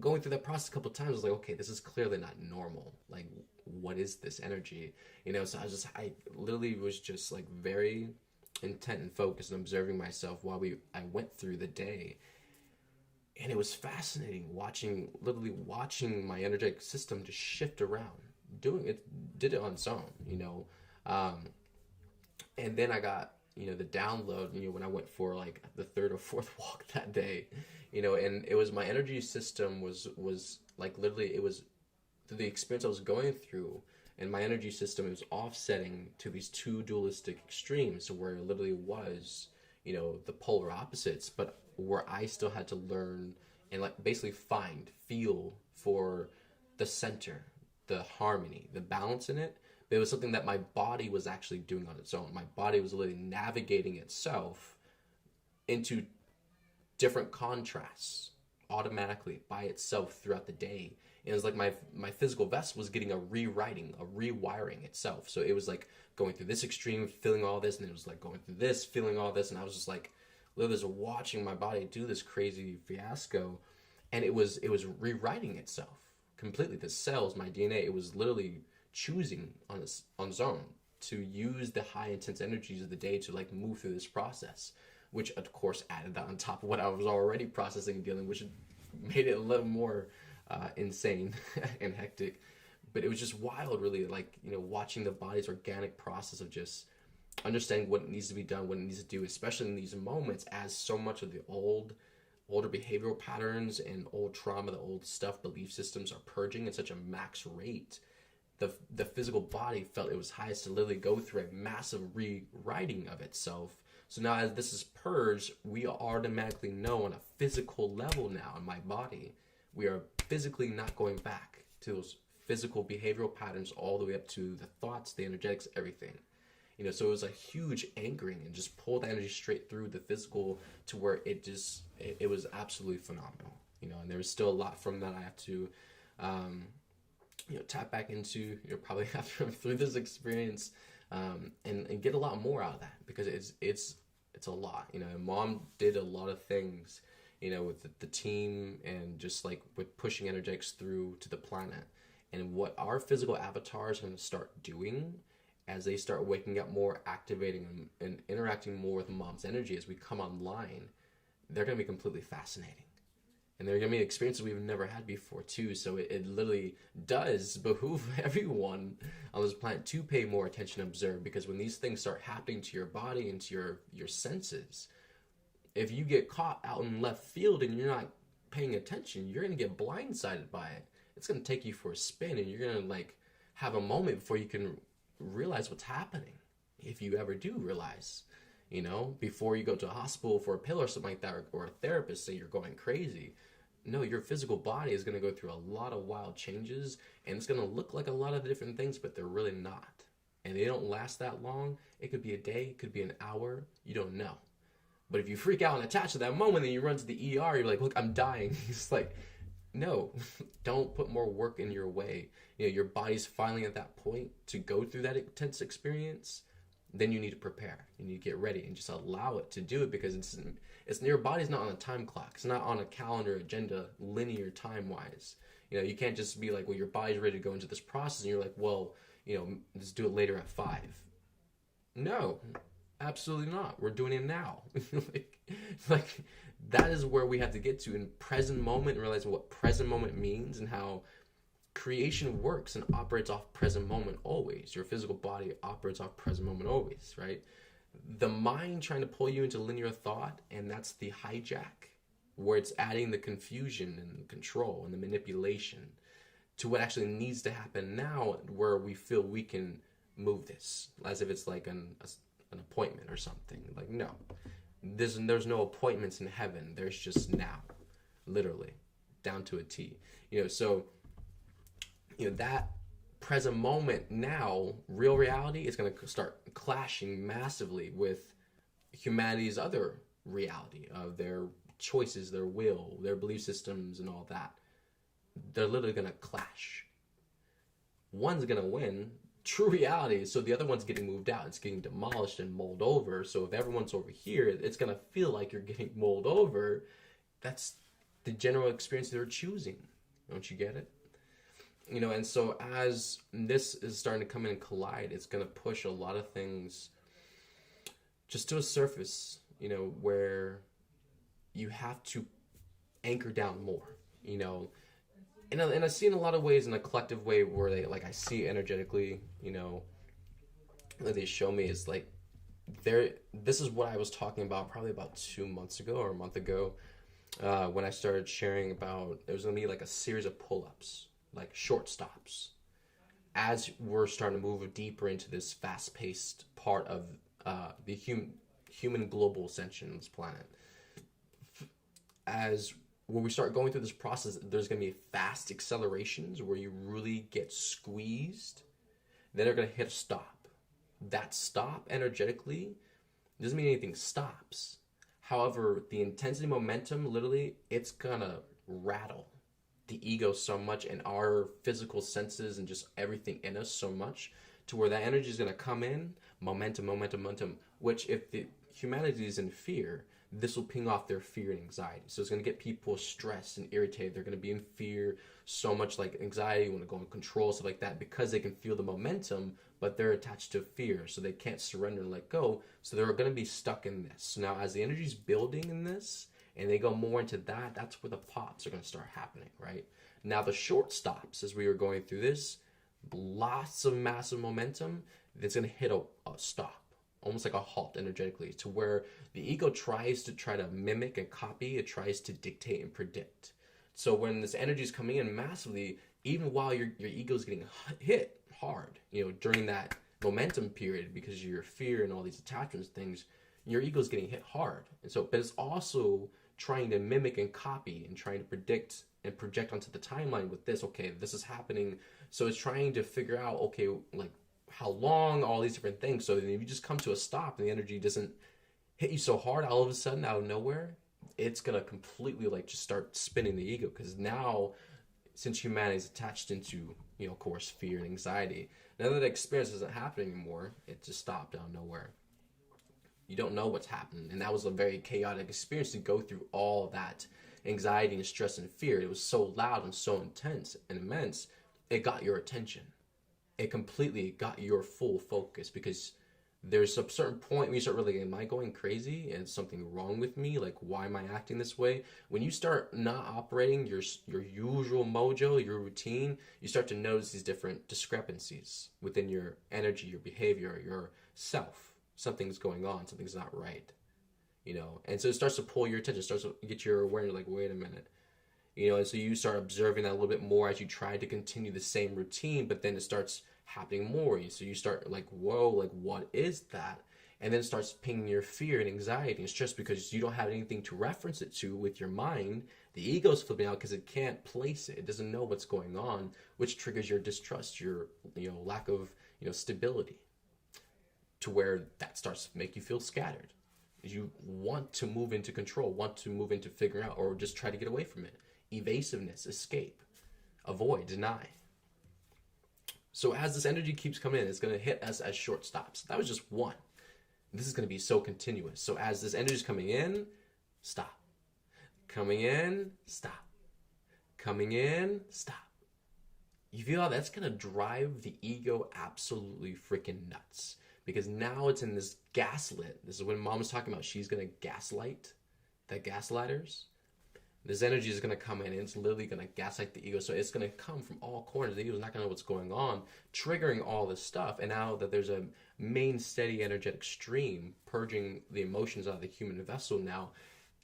going through that process a couple of times, I was like, okay, this is clearly not normal. What is this energy? So I literally was just very intent and focus and observing myself while I went through the day. And it was fascinating literally watching my energetic system just shift around. Did it on its own, and then I got, the download, when I went for like the third or fourth walk that day, and it was my energy system was like literally it was through the experience I was going through, and my energy system was offsetting to these two dualistic extremes where it literally was, the polar opposites, but where I still had to learn and like basically feel for the center, the harmony, the balance in it. But it was something that my body was actually doing on its own. My body was literally navigating itself into different contrasts automatically by itself throughout the day. And it was like my physical vest was getting a rewiring itself. So it was like going through this extreme, feeling all this, and it was like going through this, feeling all this, and I was just like literally just watching my body do this crazy fiasco, and it was rewriting itself completely. The cells, my DNA, it was literally choosing on its own to use the high intense energies of the day to like move through this process, which of course added that on top of what I was already processing and dealing, which made it a little more insane and hectic. But it was just wild, really, like, watching the body's organic process of just understanding what needs to be done, what it needs to do, especially in these moments, as so much of the older behavioral patterns and old trauma, the old stuff, belief systems are purging at such a max rate. The physical body felt it was highest to literally go through a massive rewriting of itself. So now as this is purged, we automatically know on a physical level now in my body, we are physically not going back to those physical behavioral patterns all the way up to the thoughts, the energetics, everything. So it was a huge anchoring and just pulled the energy straight through the physical to where it was absolutely phenomenal. And there was still a lot from that I have to, tap back into, probably after I'm through this experience, and get a lot more out of that, because it's a lot. Mom did a lot of things, with the team and just like with pushing energetics through to the planet. And what our physical avatars are going to start doing as they start waking up more, activating and interacting more with Mom's energy as we come online, they're going to be completely fascinating. And they're going to be experiences we've never had before too. So it literally does behoove everyone on this planet to pay more attention and observe, because when these things start happening to your body and to your senses, if you get caught out in left field and you're not paying attention, you're going to get blindsided by it. It's going to take you for a spin, and you're going to like have a moment before you can realize what's happening, if you ever do realize, before you go to a hospital for a pill or something like that, or a therapist say you're going crazy. No, your physical body is going to go through a lot of wild changes, and it's going to look like a lot of different things, but they're really not. And they don't last that long. It could be a day, it could be an hour, you don't know. But if you freak out and attach to that moment and you run to the ER, you're like, look, I'm dying. It's like, no, don't put more work in your way. Your body's finally at that point to go through that intense experience. Then you need to prepare. You need to get ready and just allow it to do it, because it's your body's not on a time clock. It's not on a calendar agenda, linear time wise. You can't just be like, well, your body's ready to go into this process, and you're like, well, let's do it later at 5. No, absolutely not. We're doing it now. like that is where we have to get to in present moment, and realizing what present moment means and how creation works and operates off present moment always. Your physical body operates off present moment always, right? The mind trying to pull you into linear thought, and that's the hijack, where it's adding the confusion and the control and the manipulation to what actually needs to happen now, where we feel we can move this as if it's like an appointment or something. Like, no, there's no appointments in heaven. There's just now, literally, down to a T. So that present moment now, real reality is going to start clashing massively with humanity's other reality of their choices, their will, their belief systems, and all that. They're literally going to clash. One's going to win, true reality, so the other one's getting moved out. It's getting demolished and mulled over. So if everyone's over here, it's going to feel like you're getting mulled over. That's the general experience they're choosing. Don't you get it? And so as this is starting to come in and collide, it's going to push a lot of things just to a surface, where you have to anchor down more, and I see in a lot of ways in a collective way where they like I see energetically, that they show me is like there. This is what I was talking about probably about 2 months ago or a month ago, when I started sharing about it was gonna be like a series of pull-ups, like short stops, as we're starting to move deeper into this fast-paced part of the human global ascension on this planet. As when we start going through this process, there's going to be fast accelerations where you really get squeezed. Then they're going to hit a stop. That stop energetically doesn't mean anything stops. However, the intensity momentum, literally, it's going to rattle the ego so much and our physical senses and just everything in us so much to where that energy is going to come in, momentum, which if the humanity is in fear, this will ping off their fear and anxiety. So it's going to get people stressed and irritated. They're going to be in fear so much, like anxiety, want to go in control, stuff like that, because they can feel the momentum, but they're attached to fear, so they can't surrender and let go. So they're going to be stuck in this. So now as the energy's building in this, and they go more into that, that's where the pops are going to start happening, right? Now the short stops, as we were going through this, lots of massive momentum, it's going to hit a stop, almost like a halt energetically, to where the ego tries to mimic and copy, it tries to dictate and predict. So when this energy is coming in massively, even while your ego is getting hit hard, during that momentum period, because of your fear and all these attachments, things, your ego is getting hit hard. And so, but it's also trying to mimic and copy and trying to predict and project onto the timeline with this. Okay, this is happening. So it's trying to figure out, okay, like how long, all these different things. So then if you just come to a stop and the energy doesn't hit you so hard all of a sudden out of nowhere, it's going to completely like just start spinning the ego. Because now, since humanity is attached into, of course, fear and anxiety, now that experience isn't happening anymore, it just stopped out of nowhere. You don't know what's happening. And that was a very chaotic experience to go through all that anxiety and stress and fear. It was so loud and so intense and immense. It got your attention. It completely got your full focus, because there's a certain point when you start really, am I going crazy and something wrong with me? Like, why am I acting this way? When you start not operating your usual mojo, your routine, you start to notice these different discrepancies within your energy, your behavior, your self. Something's going on, something's not right, and so it starts to pull your attention, starts to get your awareness, like, wait a minute, and so you start observing that a little bit more as you try to continue the same routine, but then it starts happening more, so you start like, whoa, like, what is that? And then it starts pinging your fear and anxiety and stress, because you don't have anything to reference it to with your mind. The ego's flipping out because it can't place it, it doesn't know what's going on, which triggers your distrust, your lack of stability, to where that starts to make you feel scattered. You want to move into control, want to move into figuring out, or just try to get away from it. Evasiveness, escape, avoid, deny. So as this energy keeps coming in, it's going to hit us as short stops. That was just one. This is going to be so continuous. So as this energy is coming in, stop. Coming in, stop. Coming in, stop. You feel how that's going to drive the ego absolutely freaking nuts. Because now it's in this gaslit. This is when Mom was talking about she's going to gaslight the gaslighters. This energy is going to come in and it's literally going to gaslight the ego. So it's going to come from all corners. The ego is not going to know what's going on, triggering all this stuff. And now that there's a main steady energetic stream purging the emotions out of the human vessel, now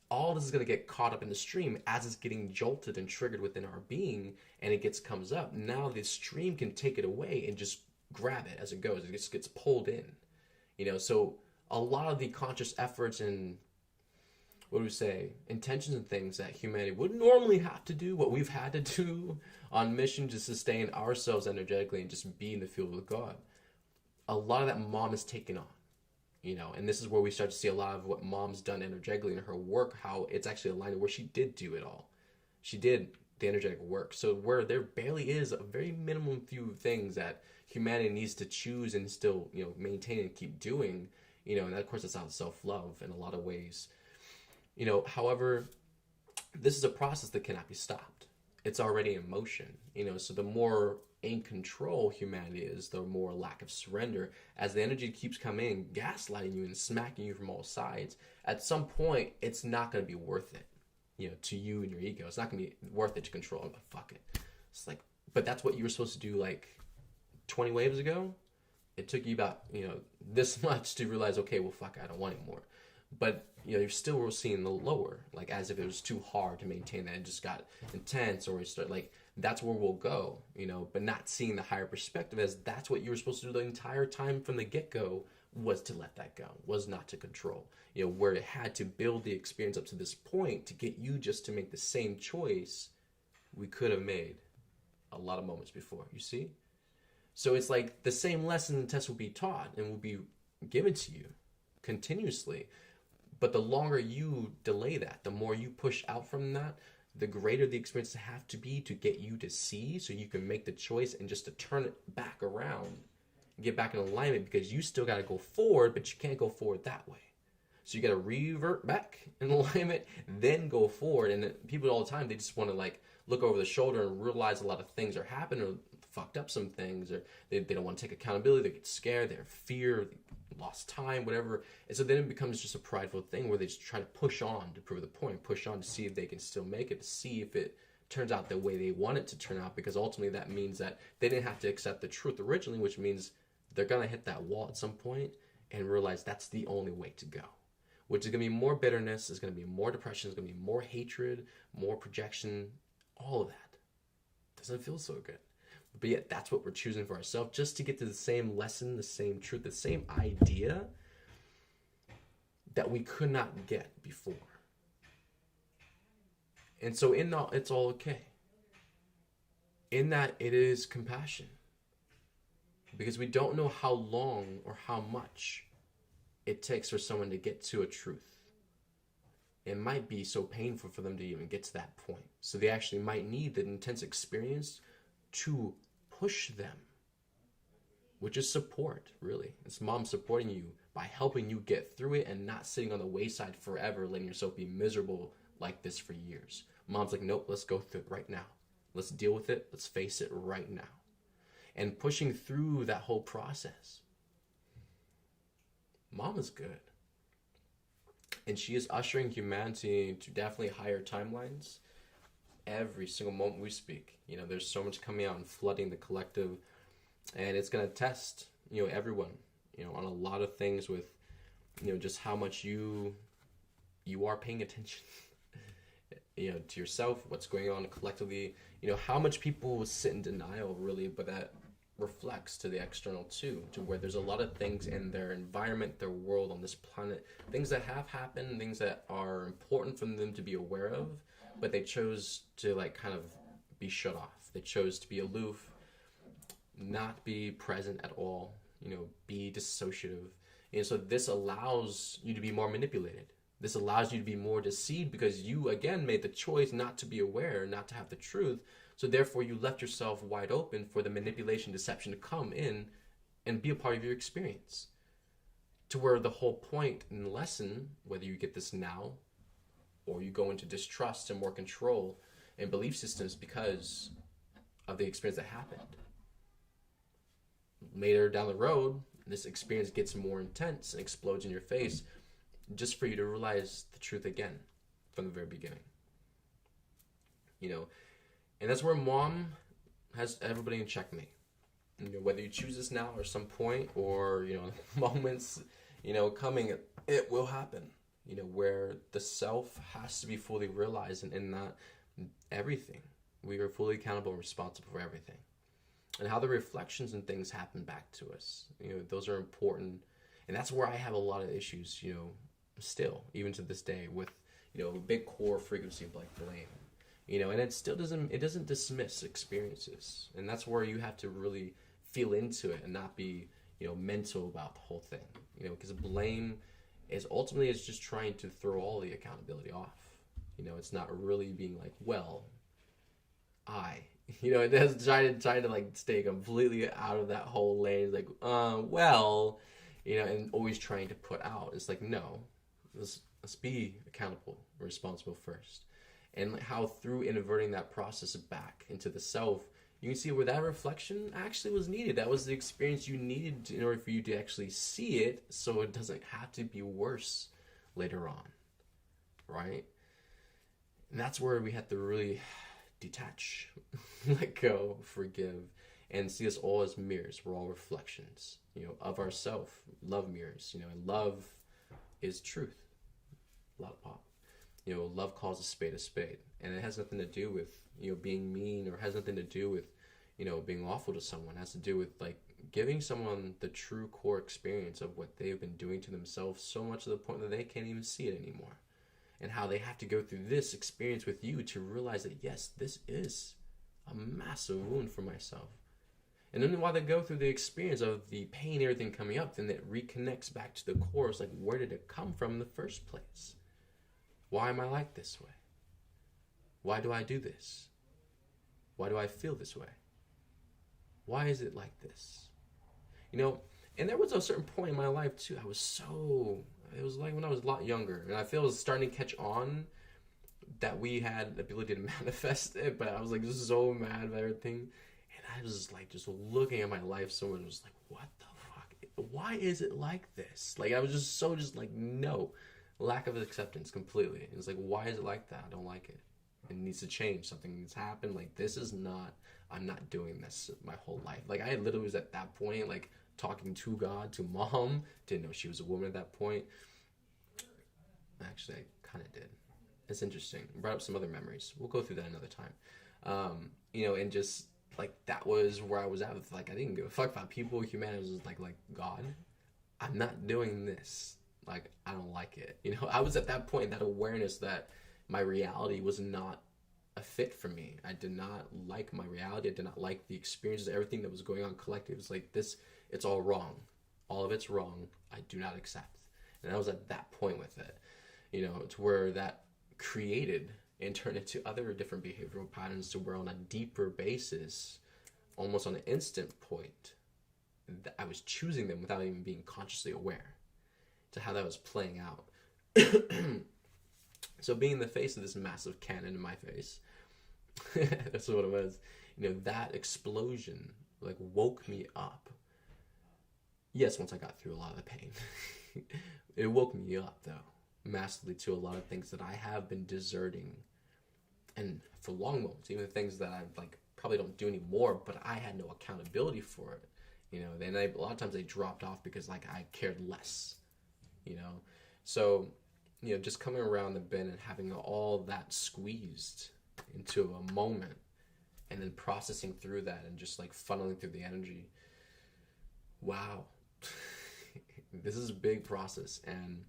all this is going to get caught up in the stream as it's getting jolted and triggered within our being, and it comes up. Now the stream can take it away and just grab it as it goes. It just gets pulled in, so a lot of the conscious efforts and intentions and things that humanity would normally have to do, what we've had to do on mission to sustain ourselves energetically and just be in the field with God, a lot of that Mom is taken on, and this is where we start to see a lot of what Mom's done energetically in her work, how it's actually aligned to where she did do it all. She did the energetic work. So where there barely is a very minimum few things that humanity needs to choose and still, maintain and keep doing, and of course it's out of self-love in a lot of ways. However, this is a process that cannot be stopped. It's already in motion, so the more in control humanity is, the more lack of surrender. As the energy keeps coming in, gaslighting you and smacking you from all sides, at some point, it's not going to be worth it, to you and your ego. It's not going to be worth it to control. But fuck it. It's like, but that's what you were supposed to do like 20 waves ago. It took you about, this much to realize, okay, well, fuck, I don't want anymore. But, you're still seeing the lower, like as if it was too hard to maintain that. It just got intense, or you start like, that's where we'll go, but not seeing the higher perspective as that's what you were supposed to do the entire time from the get-go, was to let that go, was not to control. Where it had to build the experience up to this point to get you just to make the same choice we could have made a lot of moments before, you see? So it's like the same lesson the test will be taught and will be given to you continuously. But the longer you delay that, the more you push out from that, the greater the experience have to be to get you to see, so you can make the choice and just to turn it back around and get back in alignment, because you still got to go forward, but you can't go forward that way. So you got to revert back in alignment, then go forward. And people all the time, they just want to like look over the shoulder and realize a lot of things are happening, or fucked up some things, or they don't want to take accountability. They get scared, they have fear, lost time, whatever. And so then it becomes just a prideful thing where they just try to push on to prove the point, push on to see if they can still make it, to see if it turns out the way they want it to turn out, because ultimately that means that they didn't have to accept the truth originally, which means they're going to hit that wall at some point and realize that's the only way to go, which is going to be more bitterness, is going to be more depression, is going to be more hatred, more projection, all of that. Doesn't feel so good. But yet that's what we're choosing for ourselves, just to get to the same lesson, the same truth, the same idea that we could not get before. And so in that, it's all okay. In that, it is compassion. Because we don't know how long or how much it takes for someone to get to a truth. It might be so painful for them to even get to that point. So they actually might need the intense experience to push them, which is support, really. It's mom supporting you by helping you get through it and not sitting on the wayside forever, letting yourself be miserable like this for years. Mom's like, nope, let's go through it right now. Let's deal with it. Let's face it right now. And pushing through that whole process. Mom is good. And she is ushering humanity to definitely higher timelines every single moment we speak. There's so much coming out and flooding the collective, and it's going to test, everyone, on a lot of things with, just how much you are paying attention, to yourself, what's going on collectively, how much people sit in denial, really, but that reflects to the external too, to where there's a lot of things in their environment, their world on this planet, things that have happened, things that are important for them to be aware of, but they chose to like kind of be shut off. They chose to be aloof, not be present at all, be dissociative. And so this allows you to be more manipulated. This allows you to be more deceived, because you again made the choice not to be aware, not to have the truth. So therefore you left yourself wide open for the manipulation, deception to come in and be a part of your experience. To where the whole point in the lesson, whether you get this now or you go into distrust and more control and belief systems because of the experience that happened. Later down the road, this experience gets more intense and explodes in your face, just for you to realize the truth again from the very beginning. And that's where mom has everybody in checkmate. Whether you choose this now or some point, or, moments, coming, it will happen. Where the self has to be fully realized, and in that everything, we are fully accountable and responsible for everything. And how the reflections and things happen back to us, those are important. And that's where I have a lot of issues, still, even to this day, with, a big core frequency of like blame. And it still doesn't dismiss experiences. And that's where you have to really feel into it and not be, mental about the whole thing. Because blame is ultimately just trying to throw all the accountability off. It's not really being like, well, it does try to like stay completely out of that whole lane. Like, and always trying to put out. It's like, no, let's be accountable, responsible first. And how through inverting that process back into the self, you can see where that reflection actually was needed. That was the experience you needed in order for you to actually see it, so it doesn't have to be worse later on, right? And that's where we have to really detach, let go, forgive, and see us all as mirrors. We're all reflections, of ourself. Love mirrors, and love is truth. Love. Love calls a spade, and it has nothing to do with being mean, or has nothing to do with being awful to someone. It has to do with like giving someone the true core experience of what they've been doing to themselves, so much to the point that they can't even see it anymore, and how they have to go through this experience with you to realize that yes, this is a massive wound for myself. And then while they go through the experience of the pain, everything coming up, then it reconnects back to the core. It's like, where did it come from in the first place? Why am I like this way? Why do I do this? Why do I feel this way? Why is it like this? And there was a certain point in my life too, it was like when I was a lot younger, and I feel it was starting to catch on that we had the ability to manifest it, but I was like just so mad about everything. And I was like just looking at my life, someone was like, what the fuck? Why is it like this? Like I was just like, no. Lack of acceptance completely. It's like, why is it like that? I don't like it. It needs to change. Something needs to happen. Like, I'm not doing this my whole life. Like, I literally was at that point, like, talking to God, to mom. Didn't know she was a woman at that point. Actually, I kind of did. It's interesting. Brought up some other memories. We'll go through that another time. And just, like, that was where I was at. Like, I didn't give a fuck about people, humanity. Was like, God, I'm not doing this. Like, I don't like it. I was at that point, that awareness that my reality was not a fit for me. I did not like my reality. I did not like the experiences, everything that was going on collective. It was like this, it's all wrong. All of it's wrong. I do not accept. And I was at that point with it, to where that created and turned into other different behavioral patterns, to where on a deeper basis, almost on an instant point, I was choosing them without even being consciously aware to how that was playing out. So being the face of this massive cannon in my face, that's what it was. That explosion like woke me up. Yes, once I got through a lot of the pain. It woke me up though, massively, to a lot of things that I have been deserting, and for long moments, even things that I like probably don't do anymore, but I had no accountability for it. Then a lot of times they dropped off because like I cared less. So, just coming around the bend and having all that squeezed into a moment, and then processing through that and just like funneling through the energy. Wow. This is a big process, and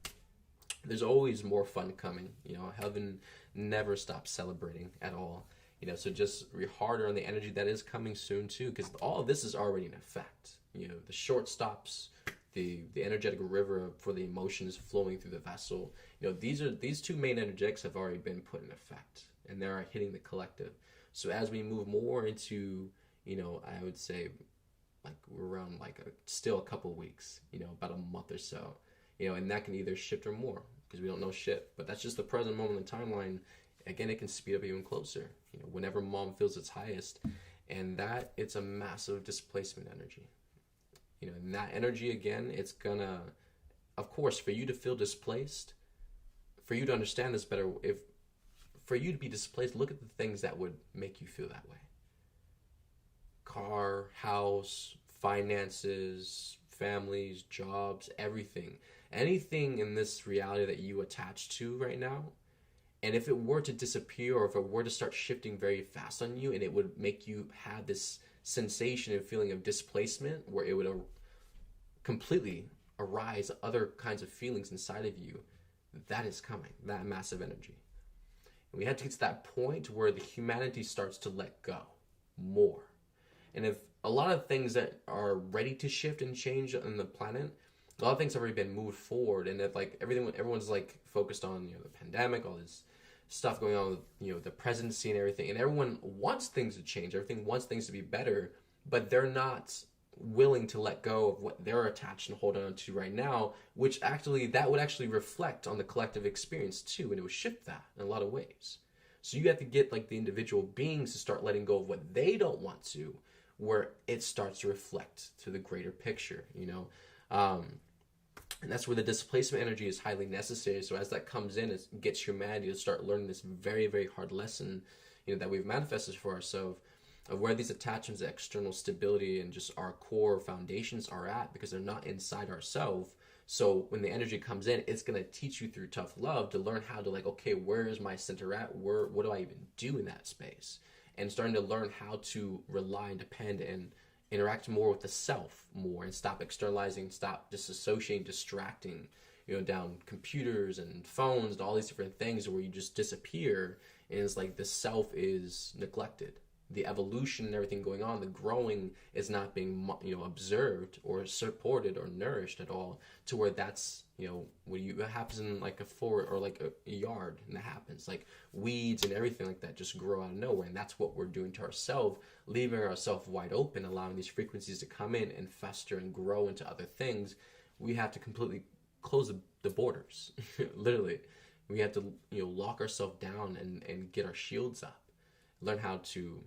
there's always more fun coming. Heaven never stops celebrating at all. So just be harder on the energy that is coming soon too, because all of this is already in effect. The short stops, the energetic river for the emotions flowing through the vessel. These two main energetics have already been put in effect, and they are hitting the collective. So as we move more into, I would say, like we're around like still a couple weeks, about a month or so, and that can either shift or more because we don't know shit. But that's just the present moment in the timeline. Again, it can speed up even closer. Whenever mom feels its highest, and that it's a massive displacement energy. And that energy, again, it's gonna, of course, for you to feel displaced, for you to understand this better, for you to be displaced, look at the things that would make you feel that way. Car, house, finances, families, jobs, everything. Anything in this reality that you attach to right now, and if it were to disappear, or if it were to start shifting very fast on you, and it would make you have this sensation and feeling of displacement, where it would completely arise other kinds of feelings inside of you, that is coming, that massive energy. And we had to get to that point where the humanity starts to let go more. And if a lot of things that are ready to shift and change on the planet, a lot of things have already been moved forward, and if like everyone's like focused on the pandemic, all this stuff going on with the presidency and everything, and everyone wants things to change, everything wants things to be better, but they're not willing to let go of what they're attached and holding on to right now, which actually that would actually reflect on the collective experience too, and it would shift that in a lot of ways. So you have to get like the individual beings to start letting go of what they don't want to, where it starts to reflect to the greater picture, you know. And that's where the displacement energy is highly necessary. So as that comes in, it gets humanity to start learning this very, very hard lesson, you know, that we've manifested for ourselves, of where these attachments, external stability, and just our core foundations are at, because they're not inside ourselves. So when the energy comes in, it's going to teach you through tough love to learn how to, like, okay, where is my center at? What do I even do in that space? And starting to learn how to rely and depend and interact more with the self more, and stop externalizing, stop disassociating, distracting, you know, down computers and phones and all these different things where you just disappear, and it's like the self is neglected. The evolution and everything going on, the growing is not being, you know, observed or supported or nourished at all, to where that's, you know, what happens in like a forest or like a yard, and that happens like weeds and everything like that just grow out of nowhere. And that's what we're doing to ourselves, leaving ourselves wide open, allowing these frequencies to come in and fester and grow into other things. We have to completely close the borders. Literally, we have to, you know, lock ourselves down and get our shields up, learn how to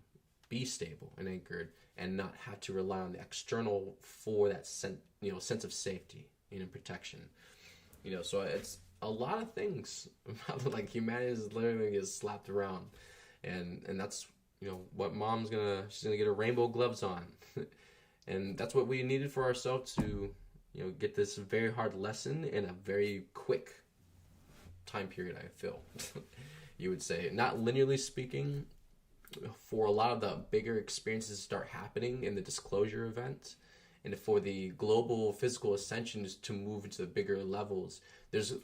be stable and anchored, and not have to rely on the external for that sense of safety, you know, protection. You know, so it's a lot of things about, like, humanity is literally gets slapped around, and that's, you know, what she's gonna get her rainbow gloves on, and that's what we needed for ourselves to, you know, get this very hard lesson in a very quick time period. I feel you would say, not linearly speaking, for a lot of the bigger experiences to start happening in the disclosure event, and for the global physical ascensions to move into the bigger levels, there's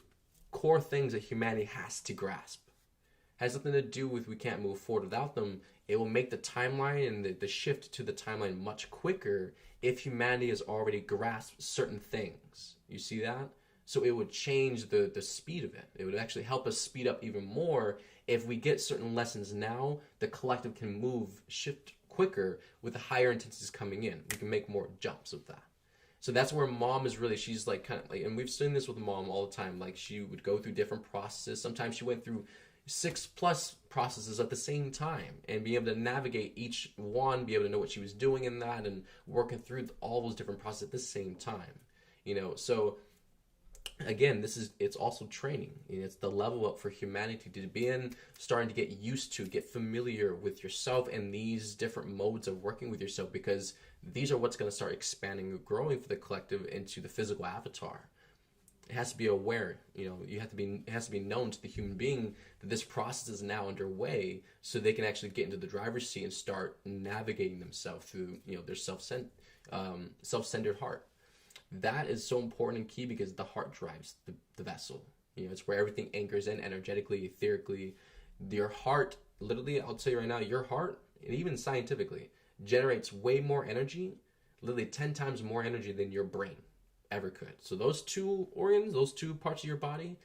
core things that humanity has to grasp. It has nothing to do with we can't move forward without them. It will make the timeline and the shift to the timeline much quicker if humanity has already grasped certain things. You see that? So it would change the speed of it. It would actually help us speed up even more. If we get certain lessons now, the collective can shift quicker with the higher intensities coming in. We can make more jumps of that. So that's where mom is really, she's like kind of like, and we've seen this with mom all the time, like she would go through different processes. Sometimes she went through 6+ processes at the same time, and be able to navigate each one, be able to know what she was doing in that, and working through all those different processes at the same time. You know, so again, it's also training. It's the level up for humanity to be in, starting to get used to, get familiar with yourself and these different modes of working with yourself, because these are what's going to start expanding and growing for the collective into the physical avatar. It has to be aware, you know, it has to be known to the human being that this process is now underway, so they can actually get into the driver's seat and start navigating themselves through, you know, their self-centered heart. That is so important and key, because the heart drives the vessel. You know, it's where everything anchors in energetically, etherically. Your heart, literally, I'll tell you right now, your heart, and even scientifically, generates way more energy, literally 10 times more energy than your brain ever could. So those two organs, those two parts of your body,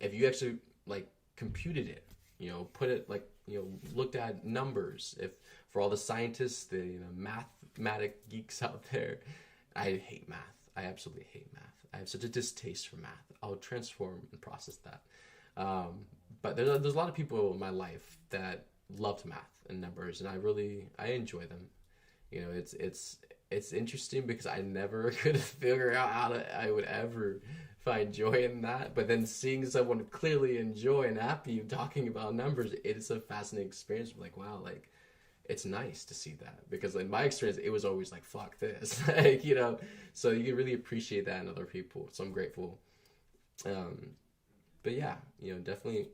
if you actually like computed it, you know, put it like, you know, looked at numbers, if for all the scientists, the, you know, mathematic geeks out there, I hate math. I absolutely hate math. I have such a distaste for math. I'll transform and process that. But there's a lot of people in my life that loved math and numbers, and I enjoy them. You know, it's interesting because I never could figure out how I would ever find joy in that. But then seeing someone clearly enjoy and happy talking about numbers, it's a fascinating experience. I'm like, wow, like, it's nice to see that, because in my experience, it was always like, fuck this, like, you know, so you can really appreciate that in other people. So I'm grateful. But yeah, you know, definitely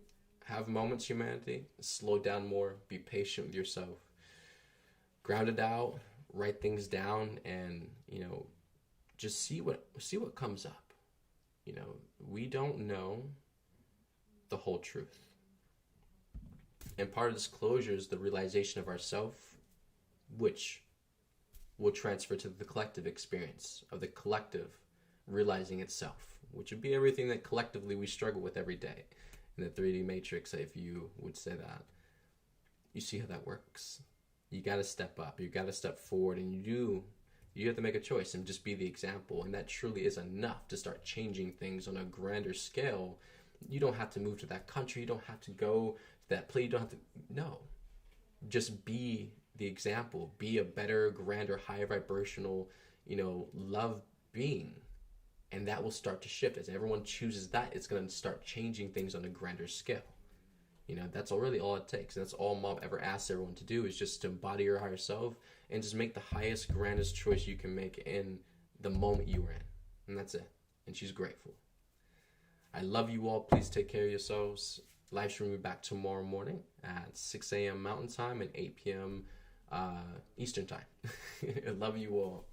have moments, humanity, slow down more, be patient with yourself, ground it out, write things down, and, you know, just see what comes up. You know, we don't know the whole truth. And part of disclosure is the realization of ourself, which will transfer to the collective experience of the collective realizing itself, which would be everything that collectively we struggle with every day in the 3D matrix, if you would say that. You see how that works. You got to step up. You got to step forward, and you have to make a choice and just be the example. And that truly is enough to start changing things on a grander scale. You don't have to move to that country. You don't have to go that play you don't have to, no. Just be the example. Be a better, grander, higher vibrational, love being. And that will start to shift. As everyone chooses that, it's going to start changing things on a grander scale. That's really all it takes. And that's all Mom ever asks everyone to do, is just to embody your higher self and just make the highest, grandest choice you can make in the moment you were in. And that's it. And she's grateful. I love you all. Please take care of yourselves. Live stream will be back tomorrow morning at 6 a.m. Mountain Time and 8 p.m. Eastern Time. I love you all.